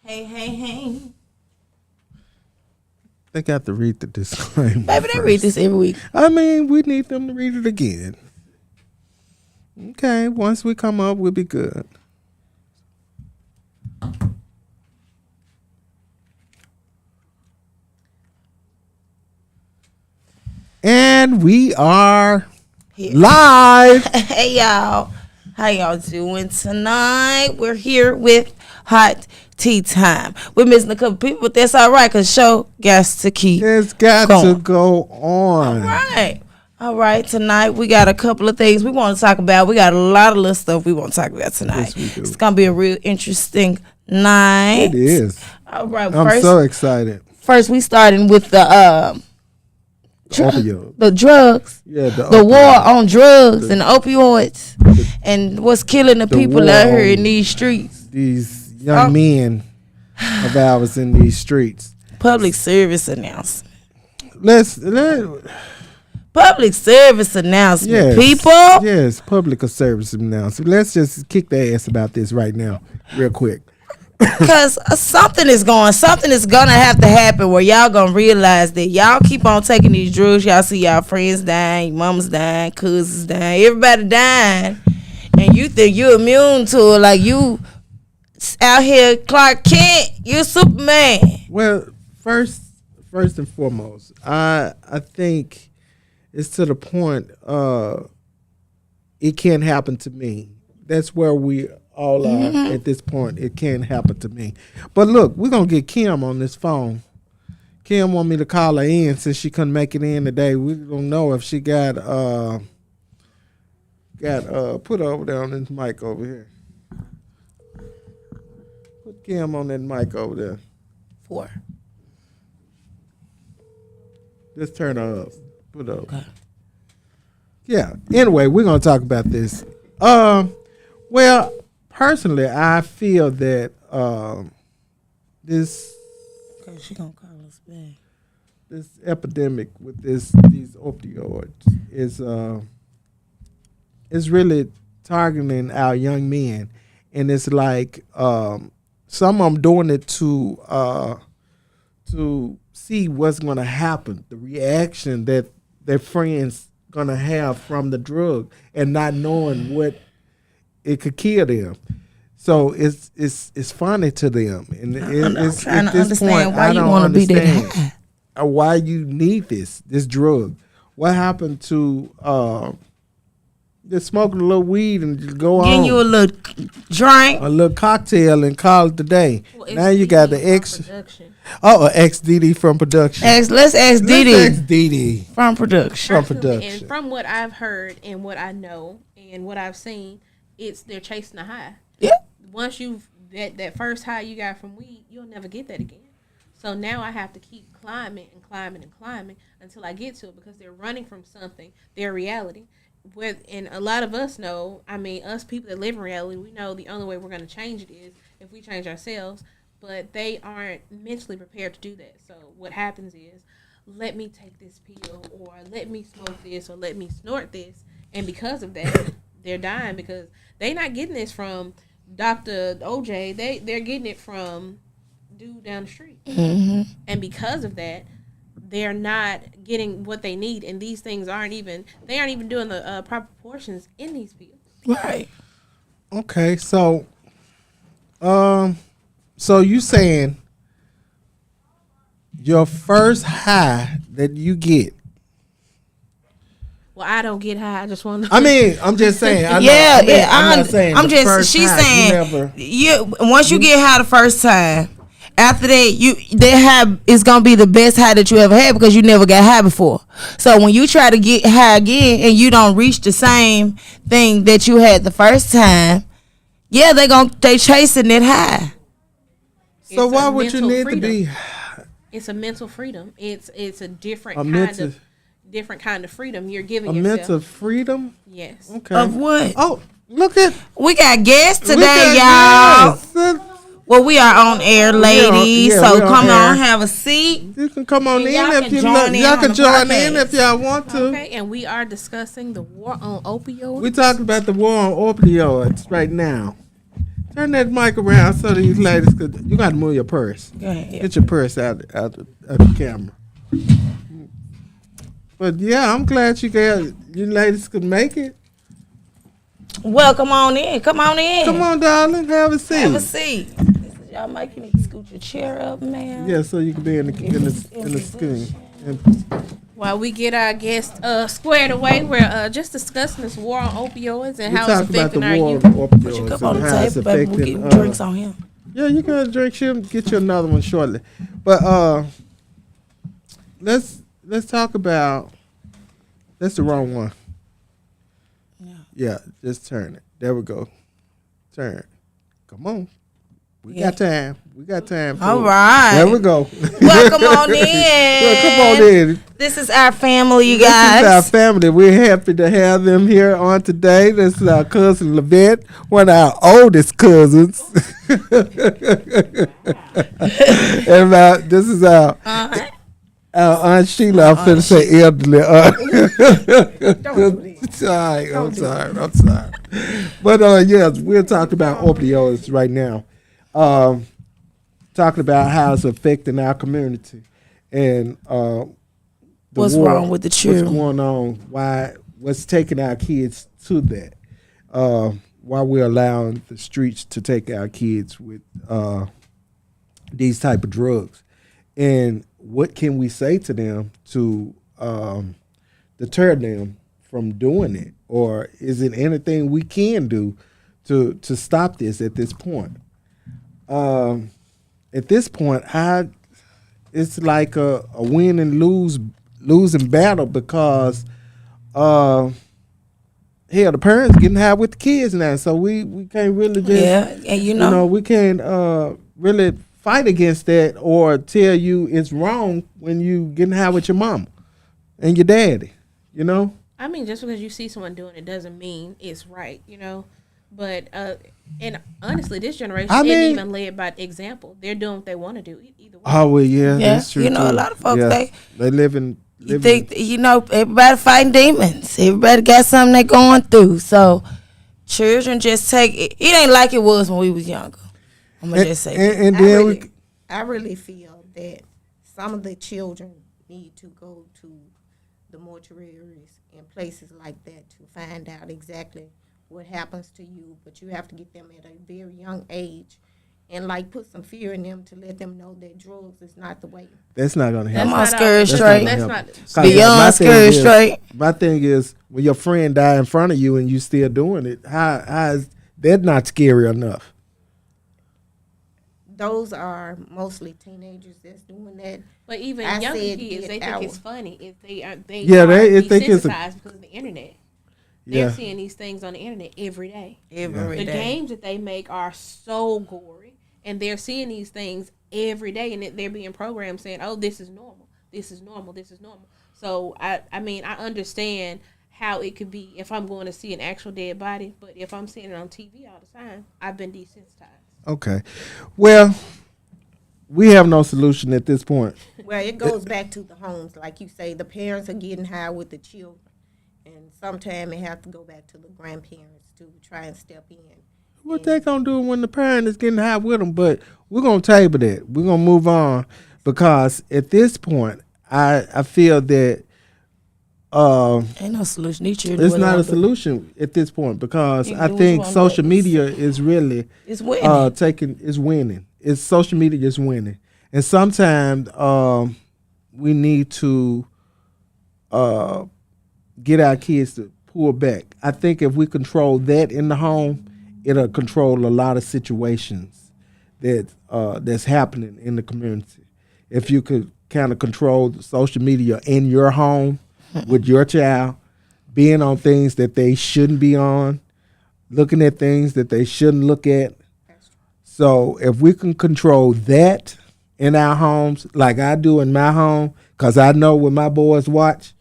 Hey. They got to read the disclaimer. Baby, they read this every week. I mean, we need them to read it again. Okay, once we come up, we'll be good. And we are live. Hey, y'all. How y'all doing tonight? We're here with Hot Tea Time. We're missing a couple people, but that's all right, because show got to keep It's got going. to go on. All right. Tonight, we got a couple of things we want to talk about. We got a lot of little stuff we want to talk about tonight. Yes, we do. It's going to be a real interesting night. It is. All right. I'm so excited. First, we starting with the Opioid. the drugs. Yeah, the war on drugs and opioids and what's killing the people out here in these streets. These young men of ours in these streets. Public service announcement. Public service announcement, yes, people. Yes, public service announcement. Let's just kick their ass about this right now, real quick. Because something is gonna have to happen where y'all gonna realize that y'all keep on taking these drugs. Y'all see y'all friends dying, your mamas dying, cousins dying, everybody dying, and you think you're immune to it, like you out here Clark Kent, you're Superman. Well, first and foremost, I think it's to the point it can't happen to me. That's where we all are at this point. It can't happen to me. But look, we're going to get Kim on this phone. Kim want me to call her in since she couldn't make it in today. We don't know if she got put over there on this mic over here. Put Kim on that mic over there. 4. Just turn her up. Put her up. Okay. Yeah. Anyway, we're going to talk about this. Well, personally, I feel that this she gonna call us back. This epidemic with these opioids is really targeting our young men, and it's like some of them doing it to see what's going to happen, the reaction that their friends going to have from the drug, and not knowing what it could kill them. So it's funny to them, and it's at this point I don't understand why you need this drug. What happened to just smoking a little weed and just go on? Getting you a little drink, a little cocktail, and call it the day. Well, now you got the XDD from production. Let's ask Didi. Didi from production. And from what I've heard and what I know and what I've seen, they're chasing a high. Yeah. Once you've that first high you got from weed, you'll never get that again. So now I have to keep climbing until I get to it, because they're running from something, their reality. And a lot of us know, us people that live in reality, we know the only way we're going to change it is if we change ourselves, but they aren't mentally prepared to do that. So what happens is, let me take this pill, or let me smoke this, or let me snort this, and because of that, they're dying, because they're not getting this from Dr. OJ. They're getting it from dude down the street. Mm-hmm. And because of that, they're not getting what they need, and these things aren't even doing the proper proportions in these pills. Right. Okay, so you saying your first high that you get? Well, I don't get high. I just want to. I'm just saying. I'm not saying. She's saying once you get high the first time, after that it's gonna be the best high that you ever had, because you never got high before. So when you try to get high again and you don't reach the same thing that you had the first time, they chasing it high. So why would you need to be? It's a mental freedom. It's a different kind of freedom you're giving yourself. A mental freedom? Yes. Okay. Of what? Oh, look at. We got guests today, y'all. Well, we are on air, ladies. So come on, have a seat. You can come on in if you want. Y'all can join in if y'all want to. Okay, and we are discussing the war on opioids. We're talking about the war on opioids right now. Turn that mic around so these ladies could. You got to move your purse. Go ahead. Get your purse out the camera. But yeah, I'm glad you ladies could make it. Well, come on in. Come on in. Come on, darling, have a seat. Have a seat. Y'all might need to scoot your chair up, man. Yeah, so you can be in the screen. While we get our guests squared away, we're just discussing this war on opioids and how it's affecting our youth. Put your cup on the table, baby. We'll get drinks on him. Yeah, you can drink. She'll get you another one shortly. But let's talk about. That's the wrong one. Yeah, just turn it. There we go. Turn. Come on. We got time. We got time. All right. There we go. Welcome on in. Well, come on in. This is our family, you guys. This is our family. We're happy to have them here on today. This is our cousin Levette, one of our oldest cousins. And this is our Aunt Sheila. I'm finna say elderly. I'm sorry. But yes, we're talking about opioids right now. Talking about how it's affecting our community and what's wrong with the children, what's going on, what's taking our kids to that, why we're allowing the streets to take our kids with these type of drugs, and what can we say to them to deter them from doing it, or is it anything we can do to stop this at this point? At this point, it's like a win and losing battle because the parents getting high with the kids now, so we can't really just and we can't really fight against that or tell you it's wrong when you getting high with your mama and your daddy, I mean, just because you see someone doing it doesn't mean it's right, But and honestly, this generation isn't even led by example. They're doing what they want to do either way. Oh well, yeah, that's true. A lot of folks they live in. You think everybody fighting demons. Everybody got something they going through. So children just take it. It ain't like it was when we was younger. I'm gonna just say. And then I really feel that some of the children need to go to the mortuaries and places like that to find out exactly what happens to you, but you have to get them at a very young age and put some fear in them to let them know that drugs is not the way. That's not gonna help. Come on, scared straight. That's not beyond scared straight. My thing is when your friend die in front of you and you still doing it, how is that not scary enough? Those are mostly teenagers that's doing that. But even younger kids, they think it's funny if they think it's because of the internet. They're seeing these things on the internet every day. The games that they make are so gory, and they're seeing these things every day, and they're being programmed saying, "Oh, this is normal. This is normal. This is normal." So I mean, I understand how it could be if I'm going to see an actual dead body, but if I'm seeing it on TV all the time, I've been desensitized. Okay, well, we have no solution at this point. Well, it goes back to the homes, like you say. The parents are getting high with the children. And sometimes they have to go back to the grandparents to try and step in. What they gonna do when the parent is getting high with them? But we're gonna table that. We're gonna move on because at this point, I feel that ain't no solution. It's not a solution at this point because I think social media is really winning. It's social media is winning, and sometimes we need to get our kids to pull back. I think if we control that in the home, it'll control a lot of situations that's happening in the community. If you could kind of control the social media in your home with your child, being on things that they shouldn't be on, looking at things that they shouldn't look at. So if we can control that in our homes, like I do in my home, because I know what my boys watch,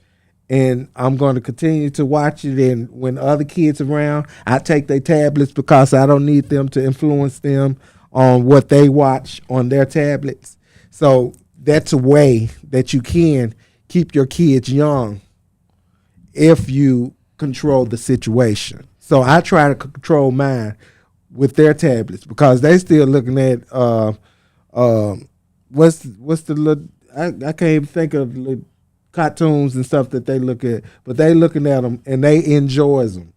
and I'm going to continue to watch it. And when other kids around, I take their tablets because I don't need them to influence them on what they watch on their tablets. So that's a way that you can keep your kids young if you control the situation. So I try to control mine with their tablets because they still looking at what's the little I can't even think of the cartoons and stuff that they look at, but they looking at them and they enjoys them,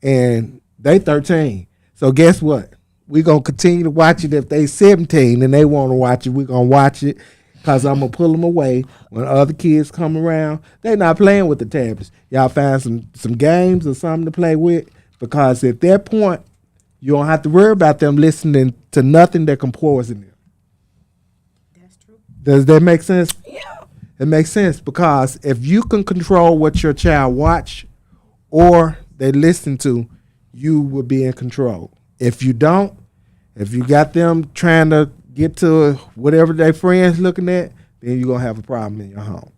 and they 13. So guess what? We gonna continue to watch it. If they 17 and they want to watch it, we gonna watch it because I'm gonna pull them away when other kids come around. They not playing with the tablets. Y'all find some games or something to play with because at that point you don't have to worry about them listening to nothing that can poison them. That's true. Does that make sense? Yeah. It makes sense because if you can control what your child watch or they listen to, you will be in control. If you don't, if you got them trying to get to whatever their friends looking at, then you're going to have a problem in your home.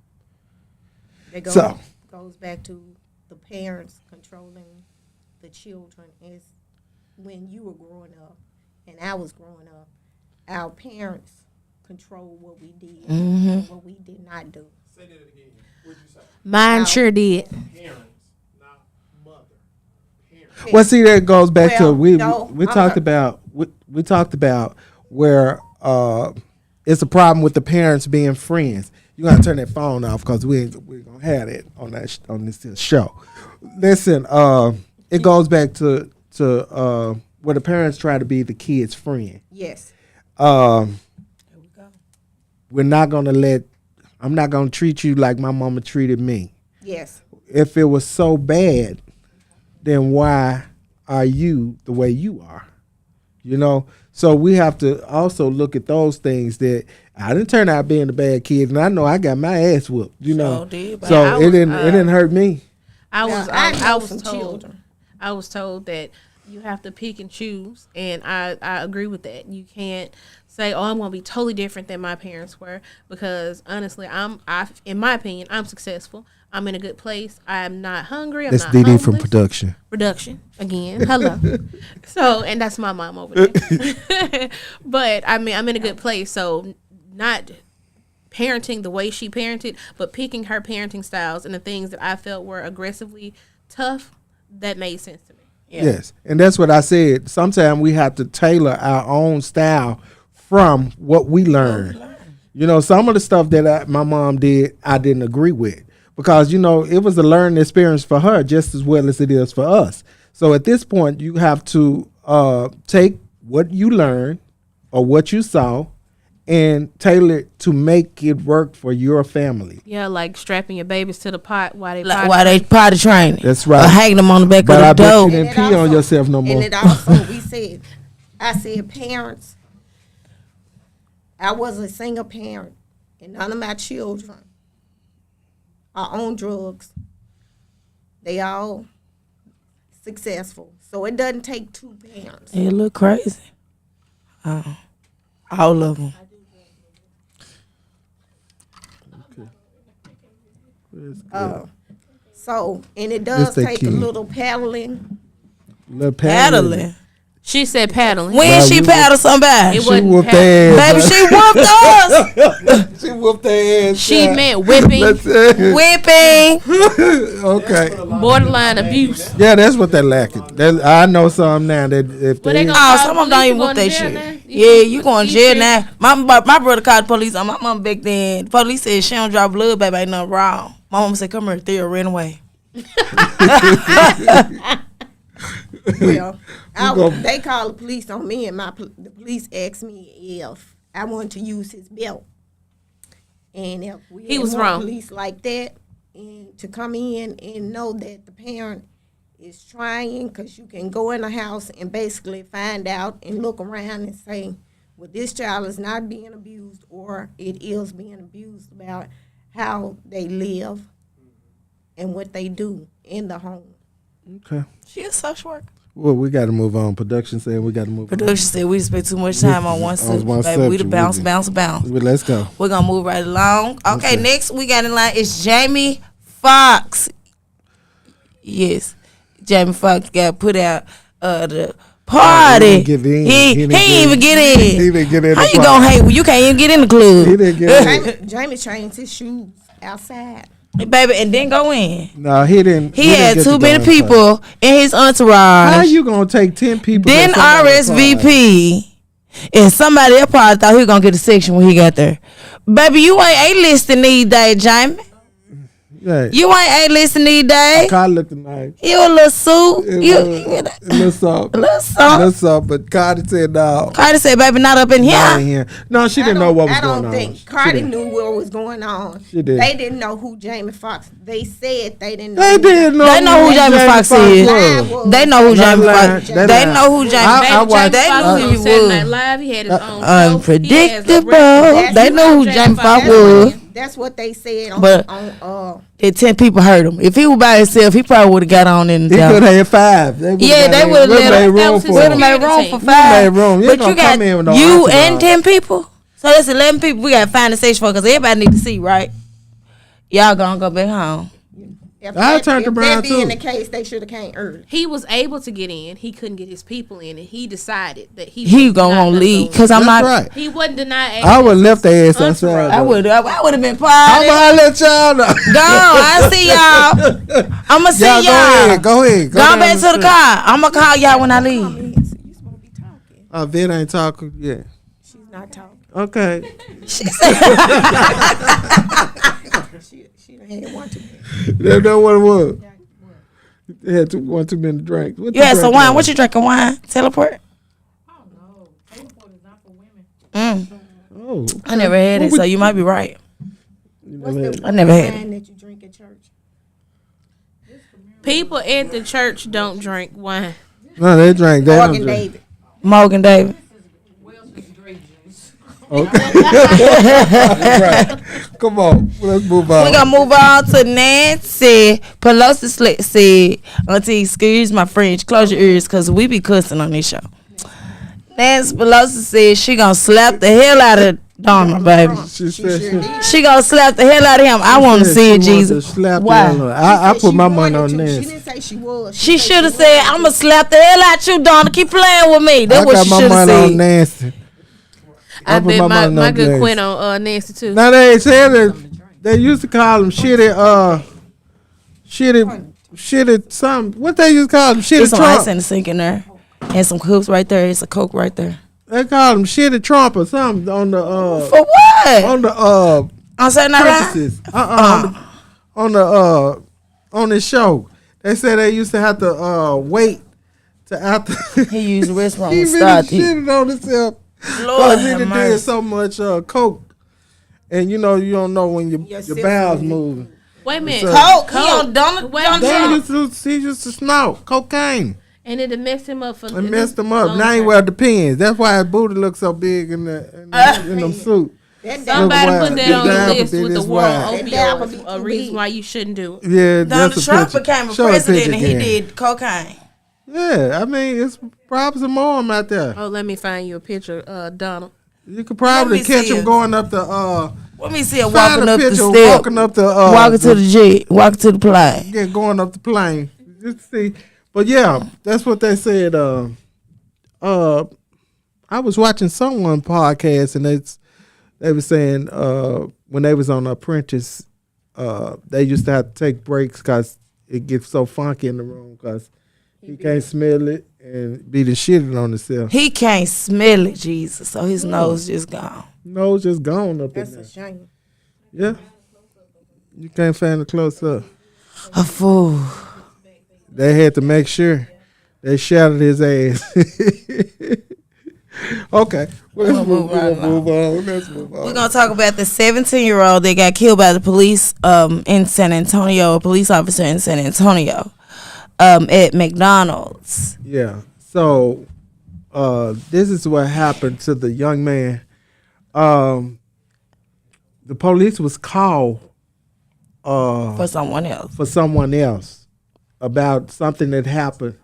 It goes back to the parents controlling the children. Is when you were growing up and I was growing up, our parents control what we did and what we did not do. Say that again. What'd you say? Mine sure did. Parents, not mother. Parents. Well, see, that goes back to we talked about where it's a problem with the parents being friends. You gotta turn that phone off because we're gonna have it on this show. Listen, it goes back to where the parents try to be the kid's friend. Yes. I'm not going to treat you like my mama treated me. Yes. If it was so bad, then why are you the way you are? You know? So we have to also look at those things that I didn't turn out being a bad kid, and I know I got my ass whooped, you know? So it didn't hurt me. I was told that you have to pick and choose, and I agree with that. You can't say, "Oh, I'm going to be totally different than my parents were," because honestly, in my opinion, I'm successful. I'm in a good place. I'm not hungry. I'm That's not DD homeless. from production. Production again. Hello. So, and that's my mom over there. But I mean, I'm in a good place. So, not parenting the way she parented, but picking her parenting styles and the things that I felt were aggressively tough. That made sense to me. Yeah. Yes, and that's what I said. Sometimes we have to tailor our own style from what we learned. You know, some of the stuff that my mom did, I didn't agree with because, you know, it was a learning experience for her just as well as it is for us. So at this point, you have to take what you learned or what you saw and tailor it to make it work for your family. Yeah, like strapping your babies to the pot while they potty training. That's right. Or hanging them on the back But I of the bet door. you didn't pee on yourself no more. And it also, I said parents, I was a single parent, and none of my children are on drugs. They all successful. So it doesn't take two parents. It look crazy. All of them. So, and it does take a little paddling. Paddling. She said paddling. When she paddled somebody, It She wasn't whooped paddling. their ass. baby, she whooped us. She whooped their ass. She meant whipping, Whipping. Okay. borderline abuse. Yeah, that's what they're lacking. I know some now that if Well, they they gonna Oh, call some of them the don't even police, whoop that you going to shit. jail now? Yeah, you going to jail now. My brother called the police on my mom back then. The police said she don't draw blood, baby, ain't nothing wrong. My mom said, come here, Theo ran away. Well, they called the police on me, and the police asked me if I wanted to use his belt. And if we He had was more wrong. police like that, and to come in and know that the parent is trying, because you can go in a house and basically find out and look around and say, well, this child is not being abused, or it is being abused, about how they live and what they do in the home. Okay. She a social worker. Well, we got to move on. Production said we got to move Production said we spent too much time on one subject. Baby, we the bounce. on. Well, let's go. We're going to move right along. Okay, next we got in line is Jamie Foxx. Yes. Jamie Foxx got put out the party. He didn't get in. He didn't even get in. He didn't get in. How you going to hate when you can't even get in the club? He didn't get in. Jamie changed his shoes outside. baby, and didn't go in. No, he didn't. He had didn't get too the many gun people in his entourage. How you gonna take 10 people? Then that somebody fired? RSVP, and somebody else probably thought he was gonna get a section when he got there. Baby, you ain't A-listing these days, Jamie. Yeah. You ain't A-listing these days. Carl looked nice. You a little suit. It little soft. Little soft, but Cardi said no. Cardi said, baby, not up in Not in here. here. No, she didn't know what was going on. I don't think Cardi knew what was going on. She did. They didn't know who Jamie Foxx. They said they didn't know. They didn't know. They know who Jamie Foxx is. was. They know who Not Jamie lying. Foxx. They They lying. know who Jamie. I watched- They knew who he Saturday was. Night Live. He had his own show. Unpredictable. He has a They know who Jamie Foxx was. That's what they said on, But- If 10 people heard him. If he was by himself, he probably would have got on in He the could have had 5. Yeah, they would have made let him. room was his for Would have him. made room for You 5. made room. You But ain't you gonna come got in with no you entourage. and 10 people. So that's 11 people. We got to find a station for because everybody need to see, right? Y'all gonna go back home. If I that, turned if around, that being too. the case, they should have came early. He was able to get in. He couldn't get his people in, and he decided that he He was gonna not want to leave go because I'm That's not. right. in. He wasn't denied. I would have left their ass Entourage. outside. I would have been I'm party. gonna let y'all know. Go, I see y'all. I'ma see Y'all y'all. go ahead. Go down back to the street. car. I'ma call y'all when I leave. You supposed to be talking. Vet ain't talking yet. She's not talking. Okay. She said, She done had one too many. That's not what it was. They had one too many drinks. What you had some drinking wine. on? What you drinking? Wine? Teleport? Mm. Oh, I never had it, so you might be right. you What's never the had- I never had it. wine that you drink at church? People at the church don't drink wine. No, they drank. They don't Morgan drink. David. Morgan David. Right. Come on, let's move on. We're gonna move on to Nancy Pelosi said, Auntie, excuse my French, close your ears because we be cussing on this show. Nancy Pelosi said she gonna slap the hell out of Donald, baby. She said She gonna slap the hell out of him. I want to see it, she wanted Jesus. to slap Why? the hell out. I put my money on She this. didn't say she was. She said should have wanted said, to. I'm gonna slap the hell out you, Donald. Keep playing with me. That's I what got she my should have money on said. Nancy. I put bet my my, money my on good Nancy. Quinn on Nancy too. Now they said that they used to call them shitty something. What they used to call them? Shitty There's some ice Trump. in the sink in there. And some coops right there. It's a Coke right there. They call them shitty Trump or something on the For what? on the On Saturday Night Live? premises. On the show. They said they used to have to wait to after He used the restroom he and really started. shitted on himself. Lord Because he have done mercy. did so much coke. And you don't know when your bowels moving. Wait a minute. So- Coke. He on Donald. Wait a Donald They minute. Trump. he used to snort cocaine. And it messed him up for. It messed him up. Now he wear the pins. That's why his booty looks so big in them suit. Somebody Look put wild. that on The the diaper list bit with the is war wild. on That diaper be opioids. A too reason big. why you shouldn't do it. Yeah, Donald that's a Trump picture. became a Show president picture and he again. did cocaine. Yeah, I mean it's probably some more of 'em out there. Oh, let me find you a picture, Donald. You could probably Let me catch see him it. going up the Let me see him find walking a up the picture step. walking up the Walking to the jet. Walking to the plane. yeah, going up the plane. Just see. But yeah, that's what they said. I was watching someone podcast and they were saying when they was on Apprentice, they used to have to take breaks because it gets so funky in the room because he can't smell it and be the shitting on himself. He can't smell it, Jesus. So his nose just gone. Nose just gone up That's in a there. shame. Yeah, you can't find it close up. A fool. They had to make sure they shouted his ass. Okay, let's We'll move right along. move on. Let's move on. We're gonna talk about the 17-year-old that got killed by the police in San Antonio, a police officer in San Antonio, at McDonald's. Yeah. So, this is what happened to the young man. The police was called For someone else. for someone else about something that happened.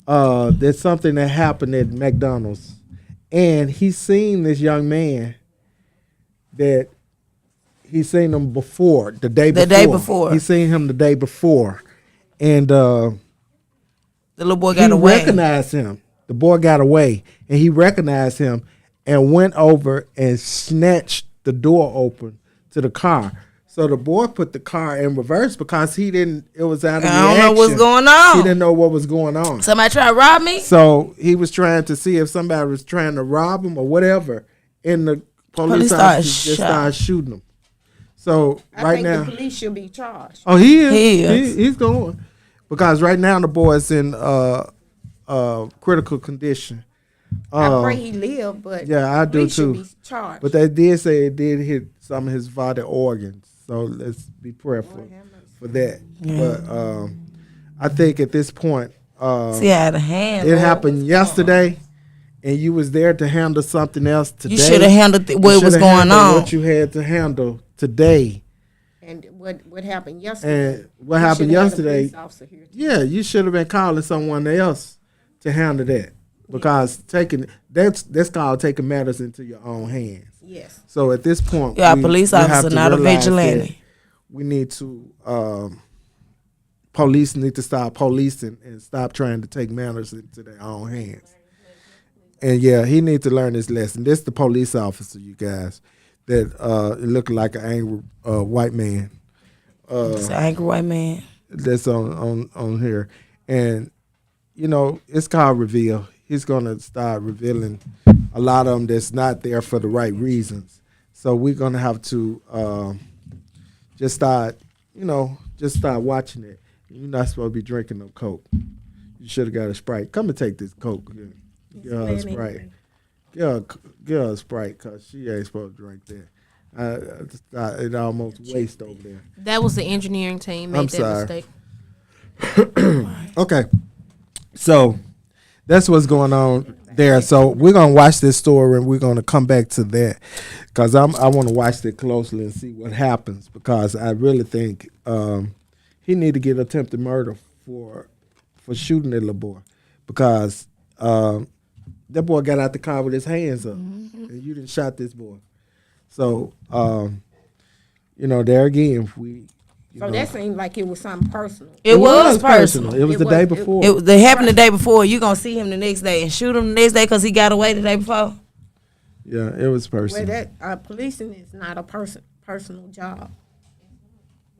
There's something that happened at McDonald's, and he seen this young man that he seen him before the day before. He seen him the day before, and The little boy he got away. recognized him. The boy got away, and he recognized him and went over and snatched the door open to the car. So the boy put the car in reverse because he didn't. It was out of I don't know what's reaction. going He on. didn't know what was going on. Somebody try to rob me? So he was trying to see if somebody was trying to rob him or whatever. And the police started officers just started shooting him. So I right think now, the police should be charged. oh, he is. He is. He's going because right now the boy's in critical condition. I pray he live, but yeah, I do police should too. be charged. But they did say it did hit some of his vital organs. So let's be prayerful for that. But I think at this point, See how the hand. it happened yesterday, and you was there to handle something else today. You should have handled what was going on. What you had to handle today. And what happened yesterday? And what you happened should have had a yesterday, police officer here too. yeah, you should have been calling someone else to handle that. Because that's called taking matters into your own hands. Yes. So at this point, You are a police we have officer, to not a realize vigilante. that we need to police need to stop policing and stop trying to take matters into their own hands. And yeah, he needs to learn his lesson. This the police officer, you guys, that it looked like an angry white man. It's an angry white man. That's on here, and you know it's called reveal. He's gonna start revealing a lot of them that's not there for the right reasons. So we're gonna have to just start watching it. You're not supposed to be drinking no Coke. You should have got a Sprite. Come and take this Coke. Get her a Sprite. Get her a Sprite because she ain't supposed to drink that. It almost waste over there. That was the engineering team made I'm that sorry. mistake. Okay. So that's what's going on there. So we're gonna watch this story and we're gonna come back to that because I want to watch it closely and see what happens because I really think he need to get attempted murder for shooting that little boy because that boy got out the car with his hands up and you didn't shot this boy. So there again we. So that seemed like it was something personal. It was personal. It was the day before. It happened the day before. You gonna see him the next day and shoot him the next day because he got away the day before. Yeah, it was personal. Well, that policing is not a personal job.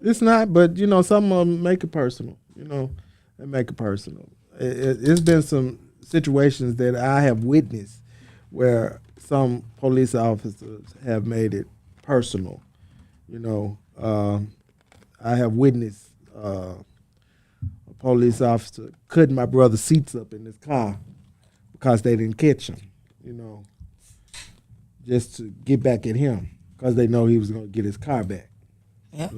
It's not, but some of them make it personal. They make it personal. It's been some situations that I have witnessed where some police officers have made it personal. I have witnessed a police officer cutting my brother's seats up in his car because they didn't catch him, just to get back at him because they know he was going to get his car back. Yeah.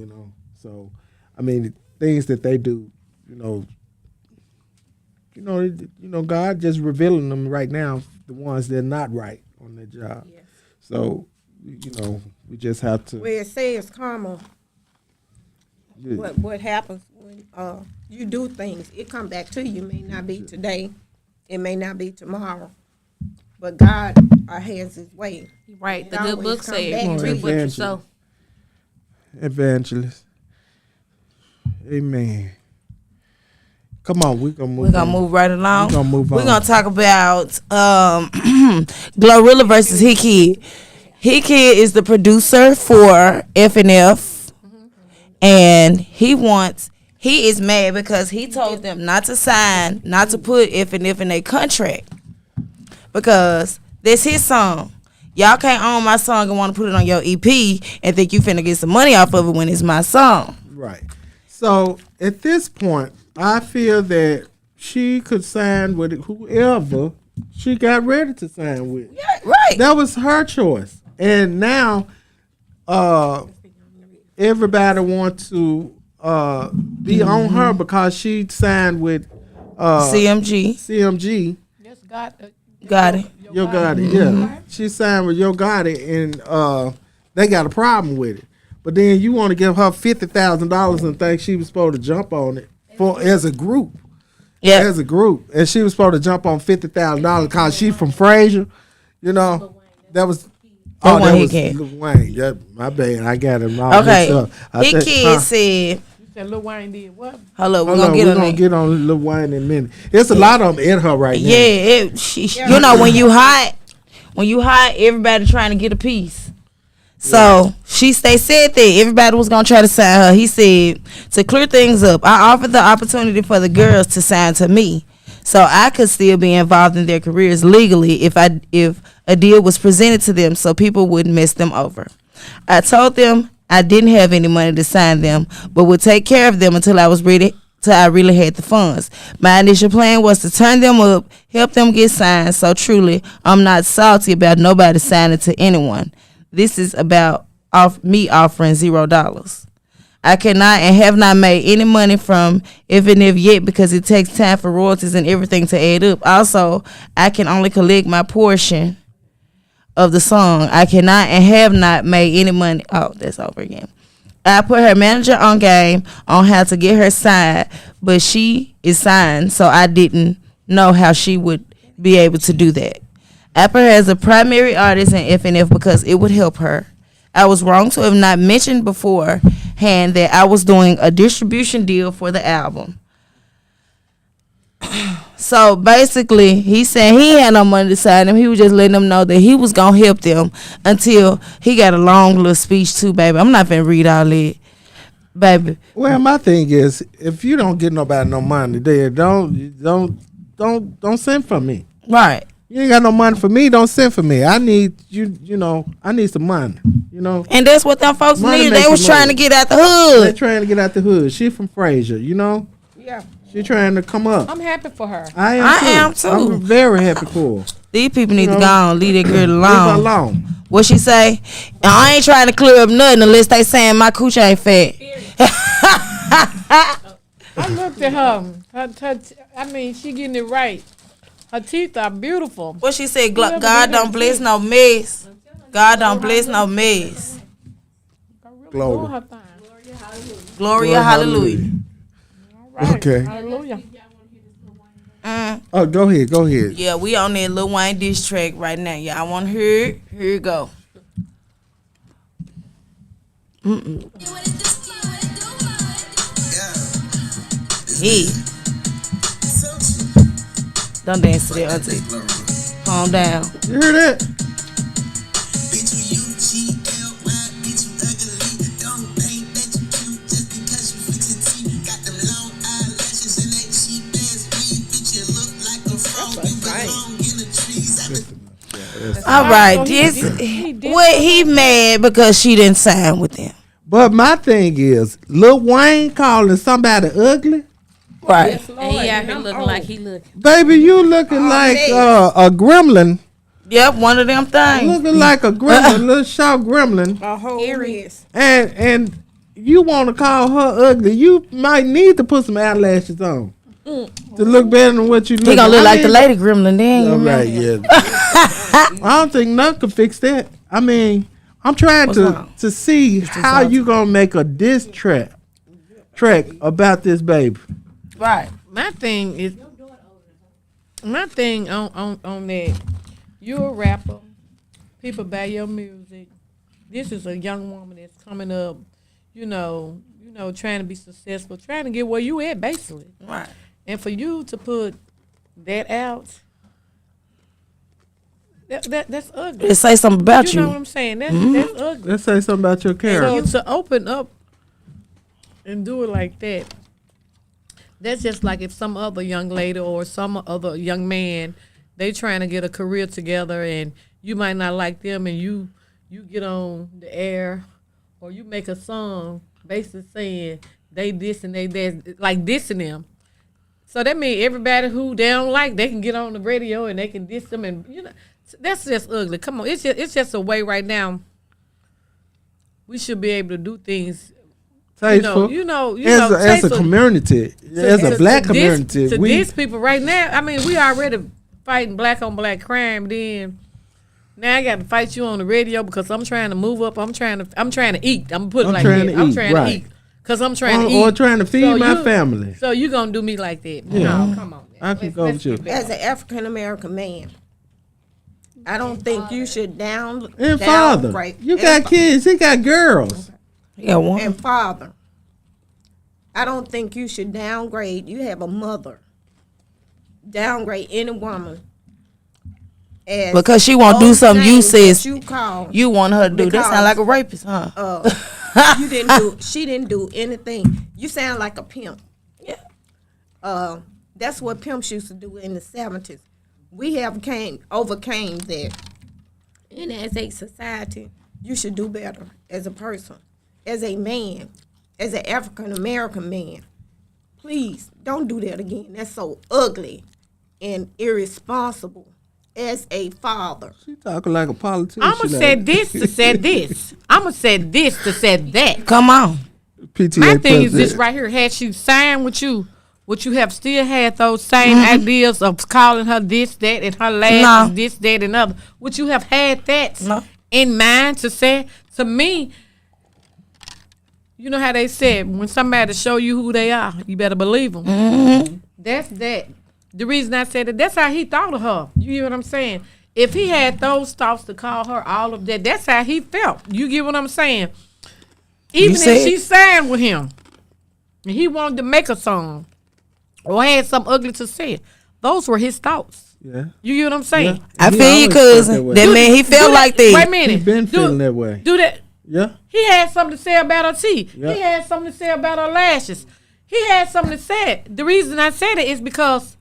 So, I mean, the things that they do, God just revealing them right now, the ones that are not right on their job. Yes. So, we just have to. Well, it says karma. What happens when you do things? It come back to you. It may not be today. It may not be tomorrow. But God has His way. Right. The It good always book come says back you to reap you. what you sow. Evangelist. Amen. Come on, we're gonna move. We're gonna move right along. We're gonna move on. We're gonna talk about Glorilla versus He Kid. He Kid is the producer for FNF, and he is mad because he told them not to put FNF in their contract because that's his song. Y'all can't own my song and want to put it on your EP and think you finna get some money off of it when it's my song. Right. So at this point, I feel that she could sign with whoever she got ready to sign with. Yeah, right. That was her choice. And now everybody wants to be on her because she signed with CMG. Just got Got it. Yo Gotti, yeah. She signed with Yo Gotti and they got a problem with it. But then you want to give her $50,000 and think she was supposed to jump on it as a group. Yeah. As a group. And she was supposed to jump on $50,000 because she's from Frazier. That was Lil Wayne, was He Kid. Lil Wayne. Yeah, my bad. I got him all Okay. mixed up. He Kid said, Lil Wayne did what? hold up, we're Hold on, gonna get we're on gonna it. get on Lil Wayne in a minute. It's a lot of them in her right now. Yeah, when you hot, everybody trying to get a piece. So They said that everybody was gonna try to sign her. He said, to clear things up, I offered the opportunity for the girls to sign to me, so I could still be involved in their careers legally if a deal was presented to them, so people wouldn't mess them over. I told them I didn't have any money to sign them, but would take care of them until I was ready. Till I really had the funds. My initial plan was to turn them up, help them get signed. So truly, I'm not salty about nobody signing to anyone. This is about me offering $0. I cannot and have not made any money from If yet because it takes time for royalties and everything to add up. Also, I can only collect my portion of the song. I cannot and have not made any money. Oh, that's over again. I put her manager on game on how to get her signed, but she is signed, so I didn't know how she would be able to do that. I put her as a primary artist in FNF because it would help her. I was wrong to have not mentioned beforehand that I was doing a distribution deal for the album. So basically, he said he had no money to sign them. He was just letting them know that he was going to help them until he got a long little speech too, baby. I'm not going to read all that, baby. Well, my thing is, if you don't get nobody no money, then don't send for me. Right. You ain't got no money for me, don't send for me. I need I need some money, And that's what them folks Money needed. make They was you trying money. to get out the They're hood. trying to get out the hood. She from Fraser, Yeah, She trying to come up. I'm happy for her. I am too. I'm very happy for her. These people need to know, go on, leave that girl Leave her alone. alone. What she say? I ain't trying to clear up nothing unless they saying my cooch ain't fat. I looked at her. I mean, she getting it right. Her teeth are beautiful. What she said? God don't bless no mess. God don't bless no mess. Doing Glory. her thing. Gloria, hallelujah. All right. Okay. Hallelujah. Oh, go ahead. Yeah, we on that Lil Wayne diss track right now. Yeah, I want to hear it. Here you go. Yeah. Don't dance to that, auntie. Calm down. You hear that? All right, So this he did what he mad because she didn't sign with him. But my thing is, Lil Wayne calling somebody ugly? Right. And he out here looking like he looking. Baby, you looking like a gremlin. Yep, one of them things. Looking like a gremlin, little short gremlin. A whole mess. And you want to call her ugly. You might need to put some eyelashes on to look better than what you look. He gonna look like the lady gremlin then. All right, yeah. I don't think nothing could fix that. I mean, I'm trying wrong? to see how you gonna make a diss track about this baby. Right. My thing on that, you're a rapper. People buy your music. This is a young woman that's coming up, trying to be successful, trying to get where you at, basically. Right. And for you to put that out, that's ugly. It say something about You know what you. I'm saying? That's ugly. Let's say something about your character. So to open up and do it like that, that's just like if some other young lady or some other young man, they trying to get a career together and you might not like them and you get on the air or you make a song basically saying they this and they that, like dissing them. So that means everybody who they don't like, they can get on the radio and they can diss them, and that's just ugly. Come on, it's just a way right now. We should be able to do things. Tasteful. As a tasteful. community, as a black community, To these people right now, I mean, we already fighting black on black crime. Then now I got to fight you on the radio because I'm trying to move up. I'm trying to eat. I'm put it like that. I'm trying to eat because I'm trying to eat or trying to feed my family. So you gonna do me like that? Yeah. No, come on. I can go with you. As an African American man, I don't think you should And father, downgrade. you got kids. He got girls. Yeah, one. And father, I don't think you should downgrade. You have a mother. Downgrade any woman as Because she won't do those something you names that says you call. you want her to do. That Because, sound like a rapist, huh? You didn't do. She didn't do anything. You sound like a pimp. Yeah. That's what pimps used to do in the 70s. We have overcame that. And as a society, you should do better as a person, as a man, as an African American man. Please don't do that again. That's so ugly and irresponsible as a father. She talking like a politician. I'm going to say this to say this. I'm going to say this to say that. Come on. PTA My thing is this president. right here. Had she signed with you, would you have still had those same ideas of calling her this, that, and her last No. is this, that, and other? Would you have had that No. in mind to say, to me, you know how they said, when somebody show you who they are, you better believe them. That's that. The reason I said that, that's how he thought of her. You hear what I'm saying? If he had those thoughts to call her all of that, that's how he felt. You get what I'm saying? Even said- if she signed with him, and he wanted to make a song, or had something ugly to say, those were his thoughts. Yeah. You get what I'm saying? I He feel you, always felt cousin. that way. That man, he felt like Wait a that. minute. He been Do- feeling that way. Do that. Yeah. He had something to say about her teeth. Yeah. He had something to say about her lashes. He had something to say. The reason I said it is because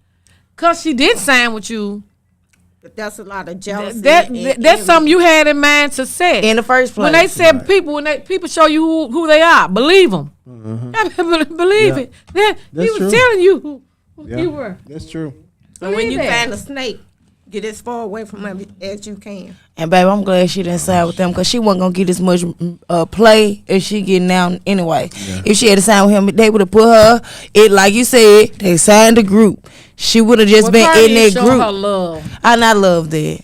she did sign with you. But that's a lot of jealousy. That's and something you had in mind to say. In the first place. when they said people show you who they are, believe them. Believe Yeah. it. He That's was true. telling you who Yeah. you were. That's true. So when you Believe that. find a snake, get as far away from him as you can. And baby, I'm glad she didn't sign with them because she wasn't gonna get as much play as she getting now anyway. If she had to sign with him, they would have put her. It like you said, they signed a group. She would have just been in that Her group. love. I not love that.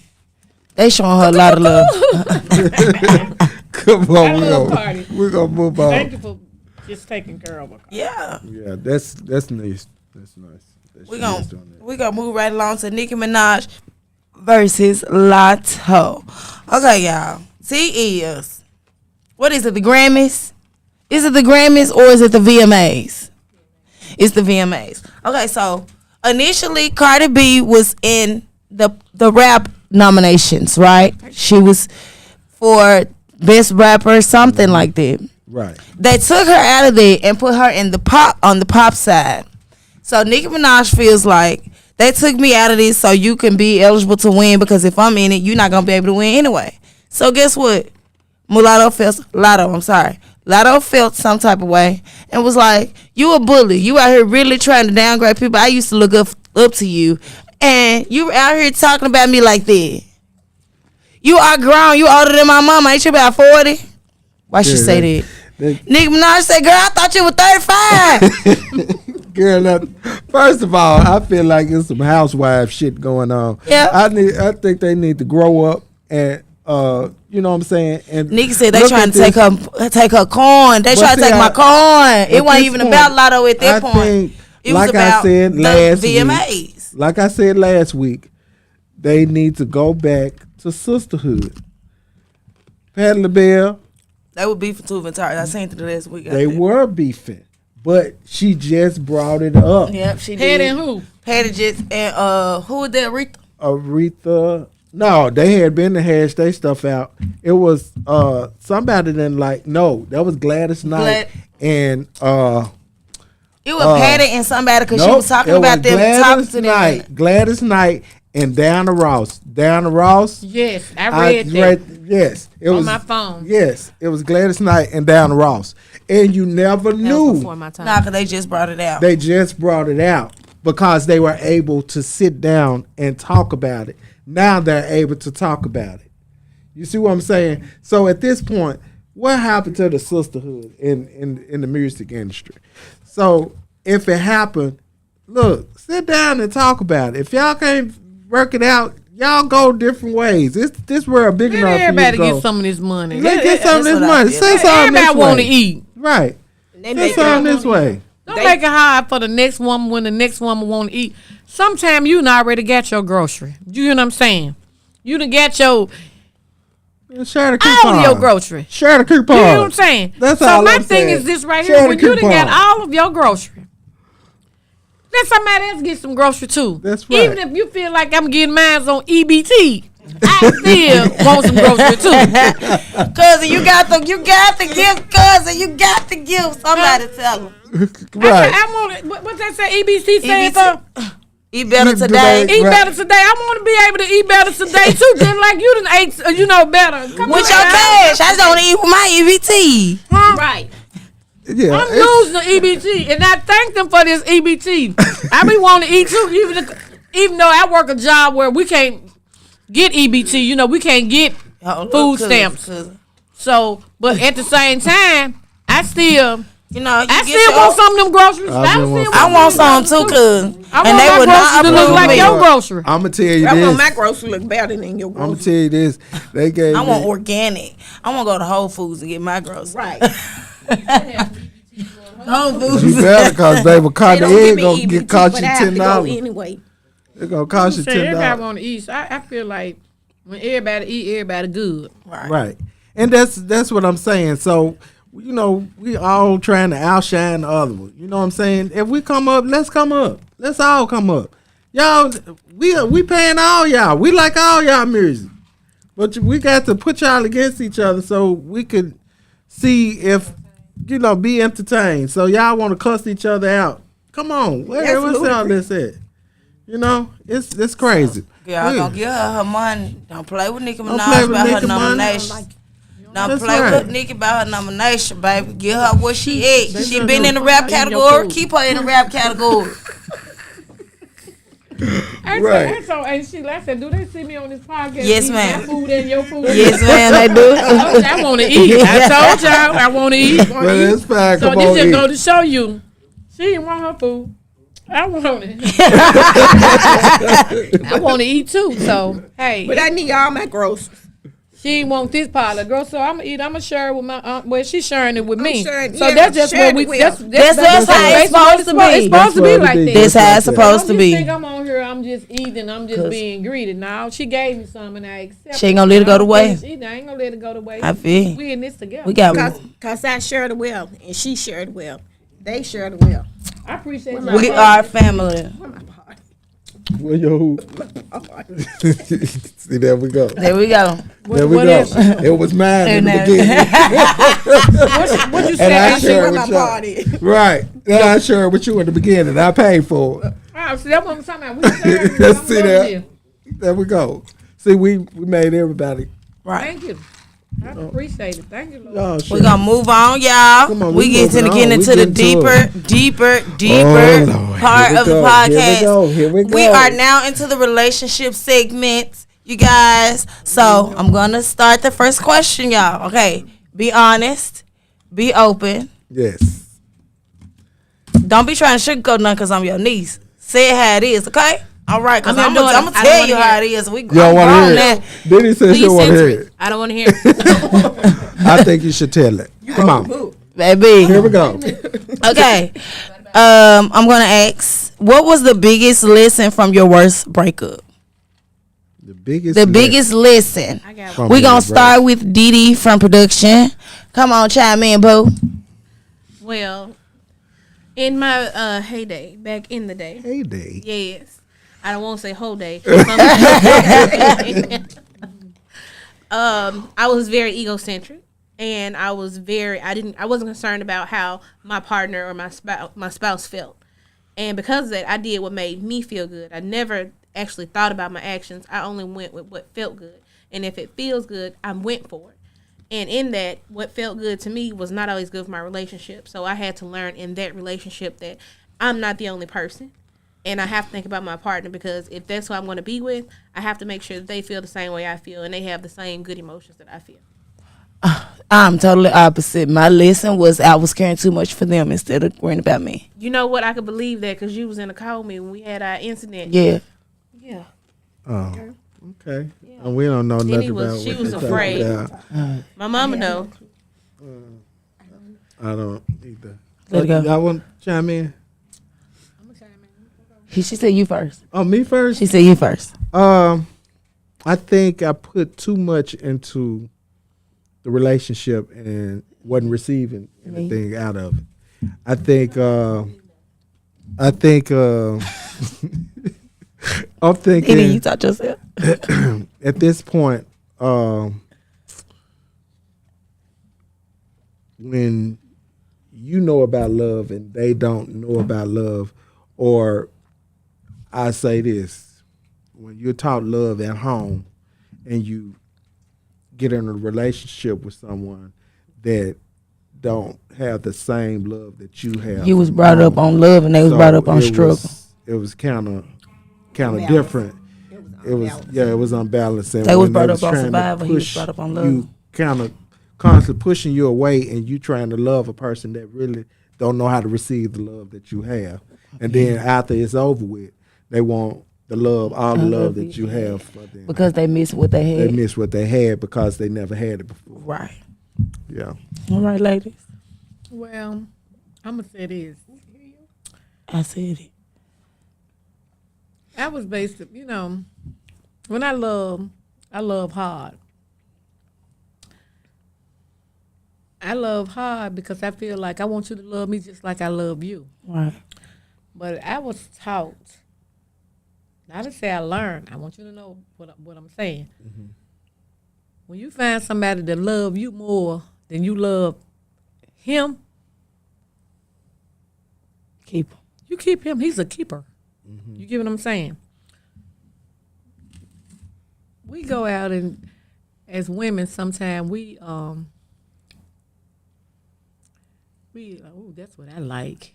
They showing her a lot of love. Come I on, love Cardi. we're gonna move on. Thank you for just taking care of her. Yeah, Yeah, that's nice. That's nice. That we she gonna is doing that. we gonna move right along to Nicki Minaj versus Lotto. Okay, y'all. See is what is it? The Grammys? Is it the Grammys or is it the VMAs? It's the VMAs. Okay, so initially Cardi B was in the rap nominations, right? She was for best rapper, something like that. Right. They took her out of there and put her in the pop on the pop side. So Nicki Minaj feels like they took me out of this so you can be eligible to win because if I'm in it, you're not gonna be able to win anyway. So guess what? Lotto felt some type of way and was like, you a bully. You out here really trying to downgrade people. I used to look up to you. And you out here talking about me like that. You are grown. You older than my mama. Ain't you about 40? Why she Yeah, say that? that- Nicki Minaj said, girl, I thought you were 35. Girl, first of all, I feel like it's some housewife shit going on. Yeah. I think they need to grow up and you know what I'm saying. And Nicki said they look trying at to this. take her coin. They But trying to see, take my coin. It at wasn't this even point, about Lotto at that I point. think, It was like I about said the last week, VMAs. like I said last week, they need to go back to sisterhood. Patti LaBelle, They were beefing too entire. I seen it the last week. they were beefing, but she just brought it up. Yep, she Head did. and who? Patty Jets and who was that? Aretha? Aretha. No, they had been to hash their stuff out. It was somebody didn't like. No, that was Gladys Knight and It was Patty and somebody because she nope, was talking it about was them talking Gladys to them. Knight, Gladys Knight and Diana Ross. Diana Ross. Yes, I read that yes, it on was my phone. Yes, it was Gladys Knight and Diana Ross, and you never That was knew. before my time. Nah, because they just brought it out. They just brought it out because they were able to sit down and talk about it. Now they're able to talk about it. You see what I'm saying? So at this point, what happened to the sisterhood in the music industry? So if it happened, look, sit down and talk about it. If y'all can't work it out, y'all go different ways. This world big Let enough for you everybody to go. get some of this money. Let's get some of that's this what I money. feel. Say something this Everybody want to way. eat. Right. They Say make something it this way. Don't make it hard for the next woman when the next woman want to eat. Sometimes you done already got your grocery. You hear what I'm saying? You done got your Share the coupon. all of your grocery. Share the coupon. You know what I'm saying? That's so all my I'm thing saying. is this right Share here. the When you done coupon. got all of your grocery, let somebody else get some grocery too. That's right. Even if you feel like I'm getting mine on EBT, I still want some groceries too. Cousin, you got the gift, cousin. You got the gift. Somebody tell them. Right. I want it. What that say? EBC saying EBC. for? Eat better Eat today. today. Eat Right. better today. I want to be able to eat better today too, just like you done ate, better. Come With on, your now. cash. I just don't eat with my EBT. Huh? Right. Yeah. I'm it's- using the EBT, and I thank them for this EBT. I be wanting to eat too, even though I work a job where we can't get EBT. We can't get food stamps. So, but at the same time, I still want some of them groceries. I want some too, cousin. I And want they my would not groceries to look approve like me. your grocery. I'm gonna tell you I want this. my grocery look better than your I'm gonna grocery. tell you this. They gave I want me. organic. I want to go to Whole Foods and get my groceries. Right. Whole You Foods. better, cause baby, They cotton don't give egg me gonna EBT, cost but you I have to go $10. anyway. It gonna cost you Say everybody $10. want to eat. So I feel like when everybody eat, everybody good. Right. And that's what I'm saying. So, we all trying to outshine the other one. You know what I'm saying? If we come up, let's come up. Let's all come up. Y'all, we paying all y'all. We like all y'all music. But we got to put y'all against each other so we could see if, be entertained. So y'all want to cuss each other out. Come on. What's all this at? It's crazy. Girl, gonna give her money. Don't play with Nicki Don't Minaj play with about her Nicki Minaj. nomination. Don't That's play right. with Nicki about her nomination, baby. Give her what she ate. They She just been gonna in the put rap her in your category. food. Keep her in the rap category. Right. And Sheila said, do they see me on this podcast? Yes, eating ma'am. My food and your food. Yes, ma'am, they do. I want to eat. I told y'all I want to eat. But it's fine. So Come this on, just eat. go to show you, she didn't want her food. I want it. I want to eat too. So hey, But I need all my groceries. she didn't want this pile of girl. So I'm gonna eat. I'm gonna share it with my aunt. Well, she's sharing it with me. sharing- So yeah, that's just sharing what we. it with That's how it's supposed to be. It's supposed to be like that. That's how it's supposed to Don't be. just think I'm on here. I'm just eating. I'm just being greedy. Now she gave me some and I accept. She ain't gonna let it go to waste. I ain't gonna let it go to waste. I feel. We in this together. We got. Cause I shared it well and she shared it well. They shared it well. I appreciate you. We are family. Where your who? See, there we go. There we go. There we what go. else? It was mine in the And beginning. What you And say? I Auntie? shared my with y'all. party. Right. And I shared with you in the beginning. I paid for it. Oh, see, that's what I'm talking about. We sharing. Let's I'm see loving that. you. There we go. See, we made everybody. Right. Thank you. I appreciate it. Thank you, Lord. Oh, We're shit. gonna move on, y'all. Come on, we we get moving to on. get We into the getting to deeper Oh, Lord. part Here we of the go. podcast. Here we go. We are now into the relationship segment, you guys. So I'm gonna start the first question, y'all. Okay, be honest, be open. Yes. Don't be trying to sugarcoat nothing because I'm your niece. Say it how it is, okay? All right, because I'm I'm your gonna daughter. I don't tell wanna you hear how it. it is. We You don't want grown to now. hear it. Then he says you Please don't want to censor hear it. it. I don't want to hear it. I think you should tell it. Come on. Baby. Here we go. Okay. I'm gonna ask, what was the biggest lesson from your worst breakup? The biggest. The biggest lesson. I got From We your gonna break. start with Dee Dee from production. Come on, chime in, boo. Well, in my heyday, back in the day, Hey, day. yes, I don't want to say whole day. I was very egocentric, and I wasn't concerned about how my partner or my spouse felt, and because of that, I did what made me feel good. I never actually thought about my actions. I only went with what felt good, and if it feels good, I went for it. And in that, what felt good to me was not always good for my relationship. So I had to learn in that relationship that I'm not the only person. And I have to think about my partner, because if that's who I'm going to be with, I have to make sure that they feel the same way I feel and they have the same good emotions that I feel. I'm totally opposite. My lesson was I was caring too much for them instead of worrying about me. You know what? I could believe that because you was in the car with me when we had our incident. Yeah. Yeah. Oh, okay. And we don't know nothing he was- about she what was you're talking afraid. about. My mama know. I don't either. Let it go. Y'all want to chime in? She said you first. Oh, me first? She said you first. I think I put too much into the relationship and wasn't receiving anything out of it. I think I'm thinking. And then you taught yourself. At this point, when you know about love and they don't know about love, or I say this, when you're taught love at home and you get in a relationship with someone that don't have the same love that you have. You was brought up on love and they was brought up on struggle. It was kind of different. It was unbalanced. And They was when brought up was on trying to survival, he was push brought up on love. You kind of constantly pushing you away, and you trying to love a person that really don't know how to receive the love that you have. And then after it's over with, they want the love, all the love that you have for them. Because they miss what they had. They miss what they had because they never had it before. Right. Yeah. All right, ladies. Well, I'm gonna say this. I said it. I was based, when I love hard. I love hard because I feel like I want you to love me just like I love you. Right. But I was taught, not to say I learned, I want you to know what I'm saying. Mm-hmm. When you find somebody that love you more than you love him, Keep him. you keep him. He's a keeper. Mm-hmm. You get what I'm saying? We go out and, as women, sometimes oh, that's what I like.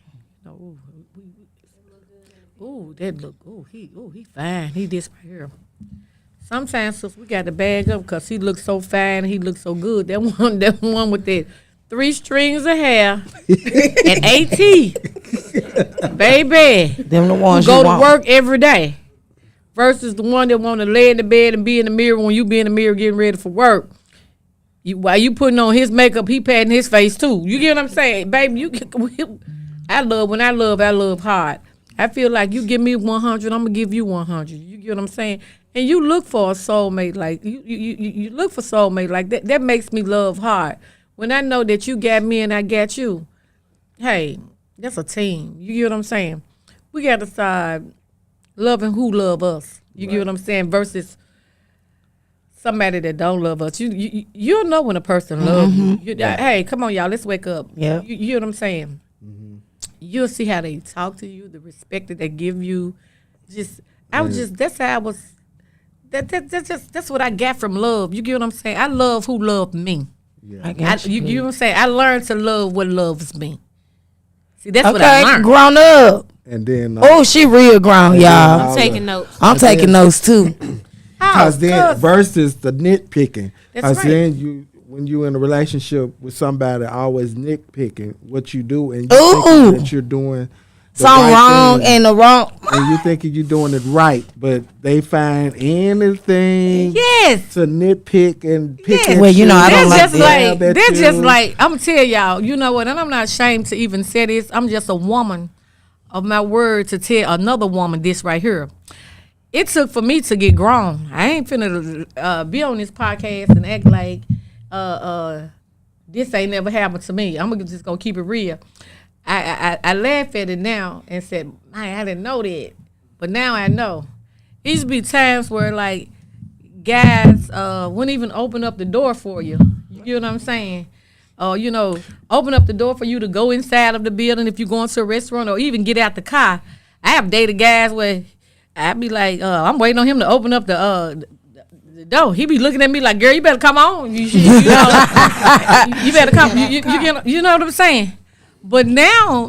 He fine. He this right here. Sometimes sis, we got to bag up because he looks so fine. He looks so good. That one with that 3 strings of hair and 8 teeth. Baby. Them the ones who go you to want. work every day. Versus the one that want to lay in the bed and be in the mirror when you be in the mirror getting ready for work. While you putting on his makeup, he patting his face too. You get what I'm saying? Baby, I love hard. I feel like you give me 100, I'm going to give you 100. You get what I'm saying? And you look for a soulmate, like, you look for soulmate like that. That makes me love hard. When I know that you got me and I got you, hey, that's a team. You get what I'm saying? We got to start loving who love us. You get what I'm saying? Versus somebody that don't love us. You'll know when a person loves you. Hey, come on, y'all, let's wake up. Yeah. You know what I'm saying? Mm-hmm. You'll see how they talk to you, the respect that they give you. That's how I was. That's what I got from love. You get what I'm saying? I love who loved me. Yeah. You know what I'm saying? I learned to love what loves me. See, that's what I learned. Grown up. And then she real grown, y'all. I'm taking notes. I'm taking notes too. Because then versus the nitpicking. That's right. Then when you in a relationship with somebody always nitpicking what you do, and you think that you're doing something wrong and the wrong, and you thinking you're doing it right, but they find anything to nitpick and pick. Well, I don't like that. They're just like, I'm gonna tell y'all, you know what? And I'm not ashamed to even say this. I'm just a woman of my word to tell another woman this right here. It took for me to get grown. I ain't finna be on this podcast and act like this ain't never happened to me. I'm just gonna keep it real. I laugh at it now and said, I didn't know that. But now I know. It used to be times where, like, guys wouldn't even open up the door for you. You get what I'm saying? Open up the door for you to go inside of the building if you're going to a restaurant or even get out the car. I have dated guys where I'd be like, I'm waiting on him to open up the door. He be looking at me like, girl, you better come on. You better come. You know what I'm saying? But now,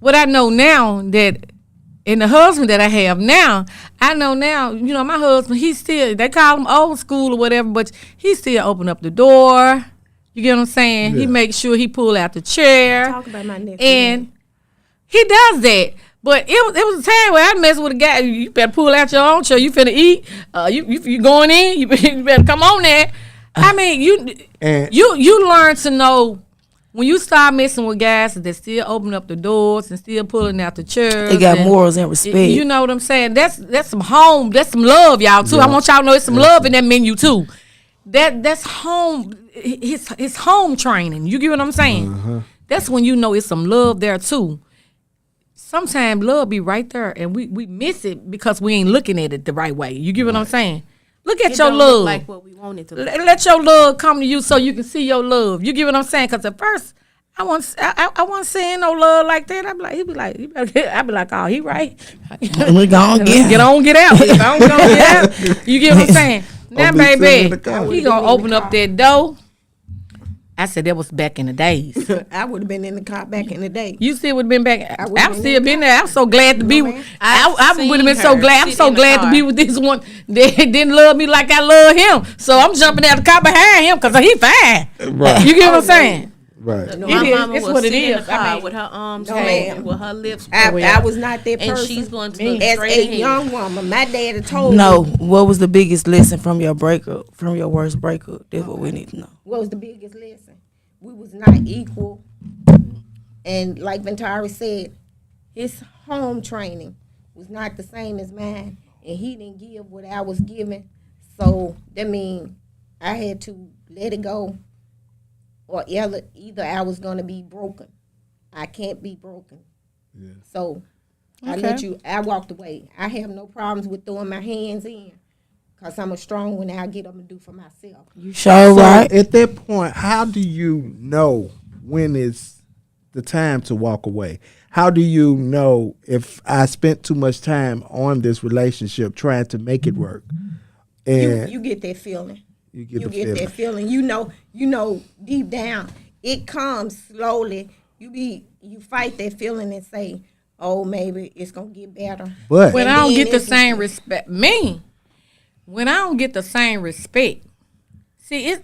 what I know now that, and the husband that I have now, I know now, my husband, they call him old school or whatever, but he still open up the door. You get what I'm saying? Yeah. He makes sure he pull out the chair. Talk about my nephew. And he does that. But it was a time where I mess with a guy. You better pull out your own chair. You finna eat. You going in. You better come on there. I mean, you learn to know when you start messing with guys that still open up the doors and still pulling out the chairs. They got morals and respect. You know what I'm saying? That's some home. That's some love, y'all, too. Yeah. I want y'all to know it's some love in that menu, too. That's home. It's home training. You get what I'm saying? Uh-huh. That's when you know it's some love there, too. sometimes love be right there, and we miss it because we ain't looking at it the right way. You get what I'm saying? Look at It your don't love. look like what we want it to look. Let your love come to you so you can see your love. You get what I'm saying? Because at first, I wasn't seeing no love like that. I'd be like, oh, he right. We gon' Get on, get out. If I don't go get out, you get what I'm saying? Now, be sitting in baby, the car. he gonna open up that door. I said that was back in the days. I would have been in the car back in the day. You still would have been back. would've I've been still in the been there. I'm so glad to be. man. I would have been so seen her glad. I'm sit so in the glad to car. be with this one that didn't love me like I love him. So I'm jumping out the car behind him because he fine. Right. You get what I'm saying? Right. No, It my is. mama It's will what it sit in the is. I car mean, with her arms no, folded, ma'am. with her lips I puckered, was not that and person. she's going to look As straight a ahead. young woman, my daddy told No, me what was the biggest lesson from your breakup, from your worst breakup? That's what we need to know. what was the biggest lesson. We was not equal. And like Ventari said, his home training was not the same as mine. And he didn't give what I was giving. So that means I had to let it go. Or either I was going to be broken. I can't be broken. Yeah. So I walked away. I have no problems with throwing my hands in. Because I'm a strong one. I get up and do for myself. You sure So right? at that point, how do you know when it's the time to walk away? How do you know if I spent too much time on this relationship trying to make it work? And You get that feeling. you get You the get feeling. that feeling. You know deep down. It comes slowly. You fight that feeling and say, oh, maybe it's gonna get better. But When And I don't then get the it's- same respect, when I don't get the same respect, see,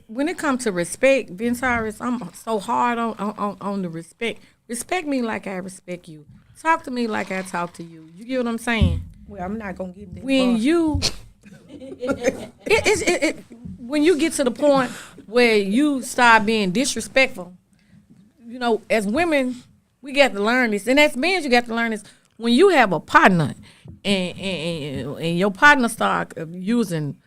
when it comes to respect, Vince Harris, I'm so hard on the respect. Respect me like I respect you. Talk to me like I talk to you. You get what I'm saying? Well, I'm not gonna get that. When far. you, when you get to the point where you start being disrespectful, you know, as women, we got to learn this, and as men, you got to learn this. When you have a partner, and your partner start using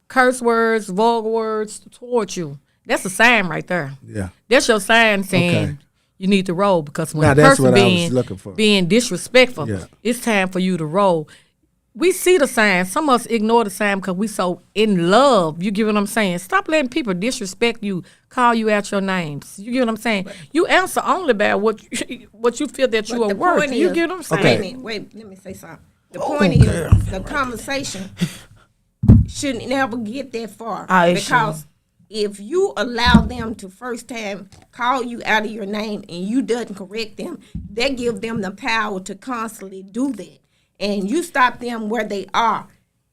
curse words, vulgar words towards you, that's a sign right there. yeah, That's your sign saying Okay. you need to roll, because when Now, a that's person what I was being looking for. being disrespectful, Yeah. it's time for you to roll. We see the signs. Some of us ignore the sign because we so in love. You get what I'm saying? Stop letting people disrespect you, call you out your names. You get what I'm saying? You answer only by what you feel that you But are the worth. point You is- get what I'm saying? Okay. Wait, let me say something. The point is, the conversation shouldn't never get that far. it Because if you allow them to first time call you out of your name and you doesn't correct them, that give them the power to constantly do that. And you stop them where they are.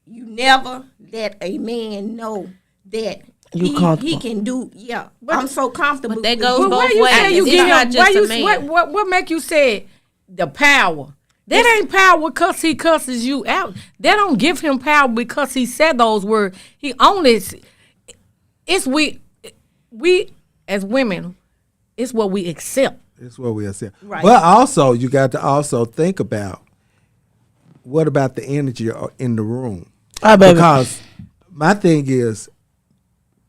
You never let a man know that You he comfortable. can do. Yeah, I'm so comfortable. But that with goes you. But why both you ways. say you It's get not him? just Why a you man. what make you say the power? That ain't power because he cusses you out. That don't give him power because he said those words. He only it's we as women, it's what we accept. that's what we are saying. Right. But also, you got to also think about what about the energy in the room? Ah, baby. Because my thing is,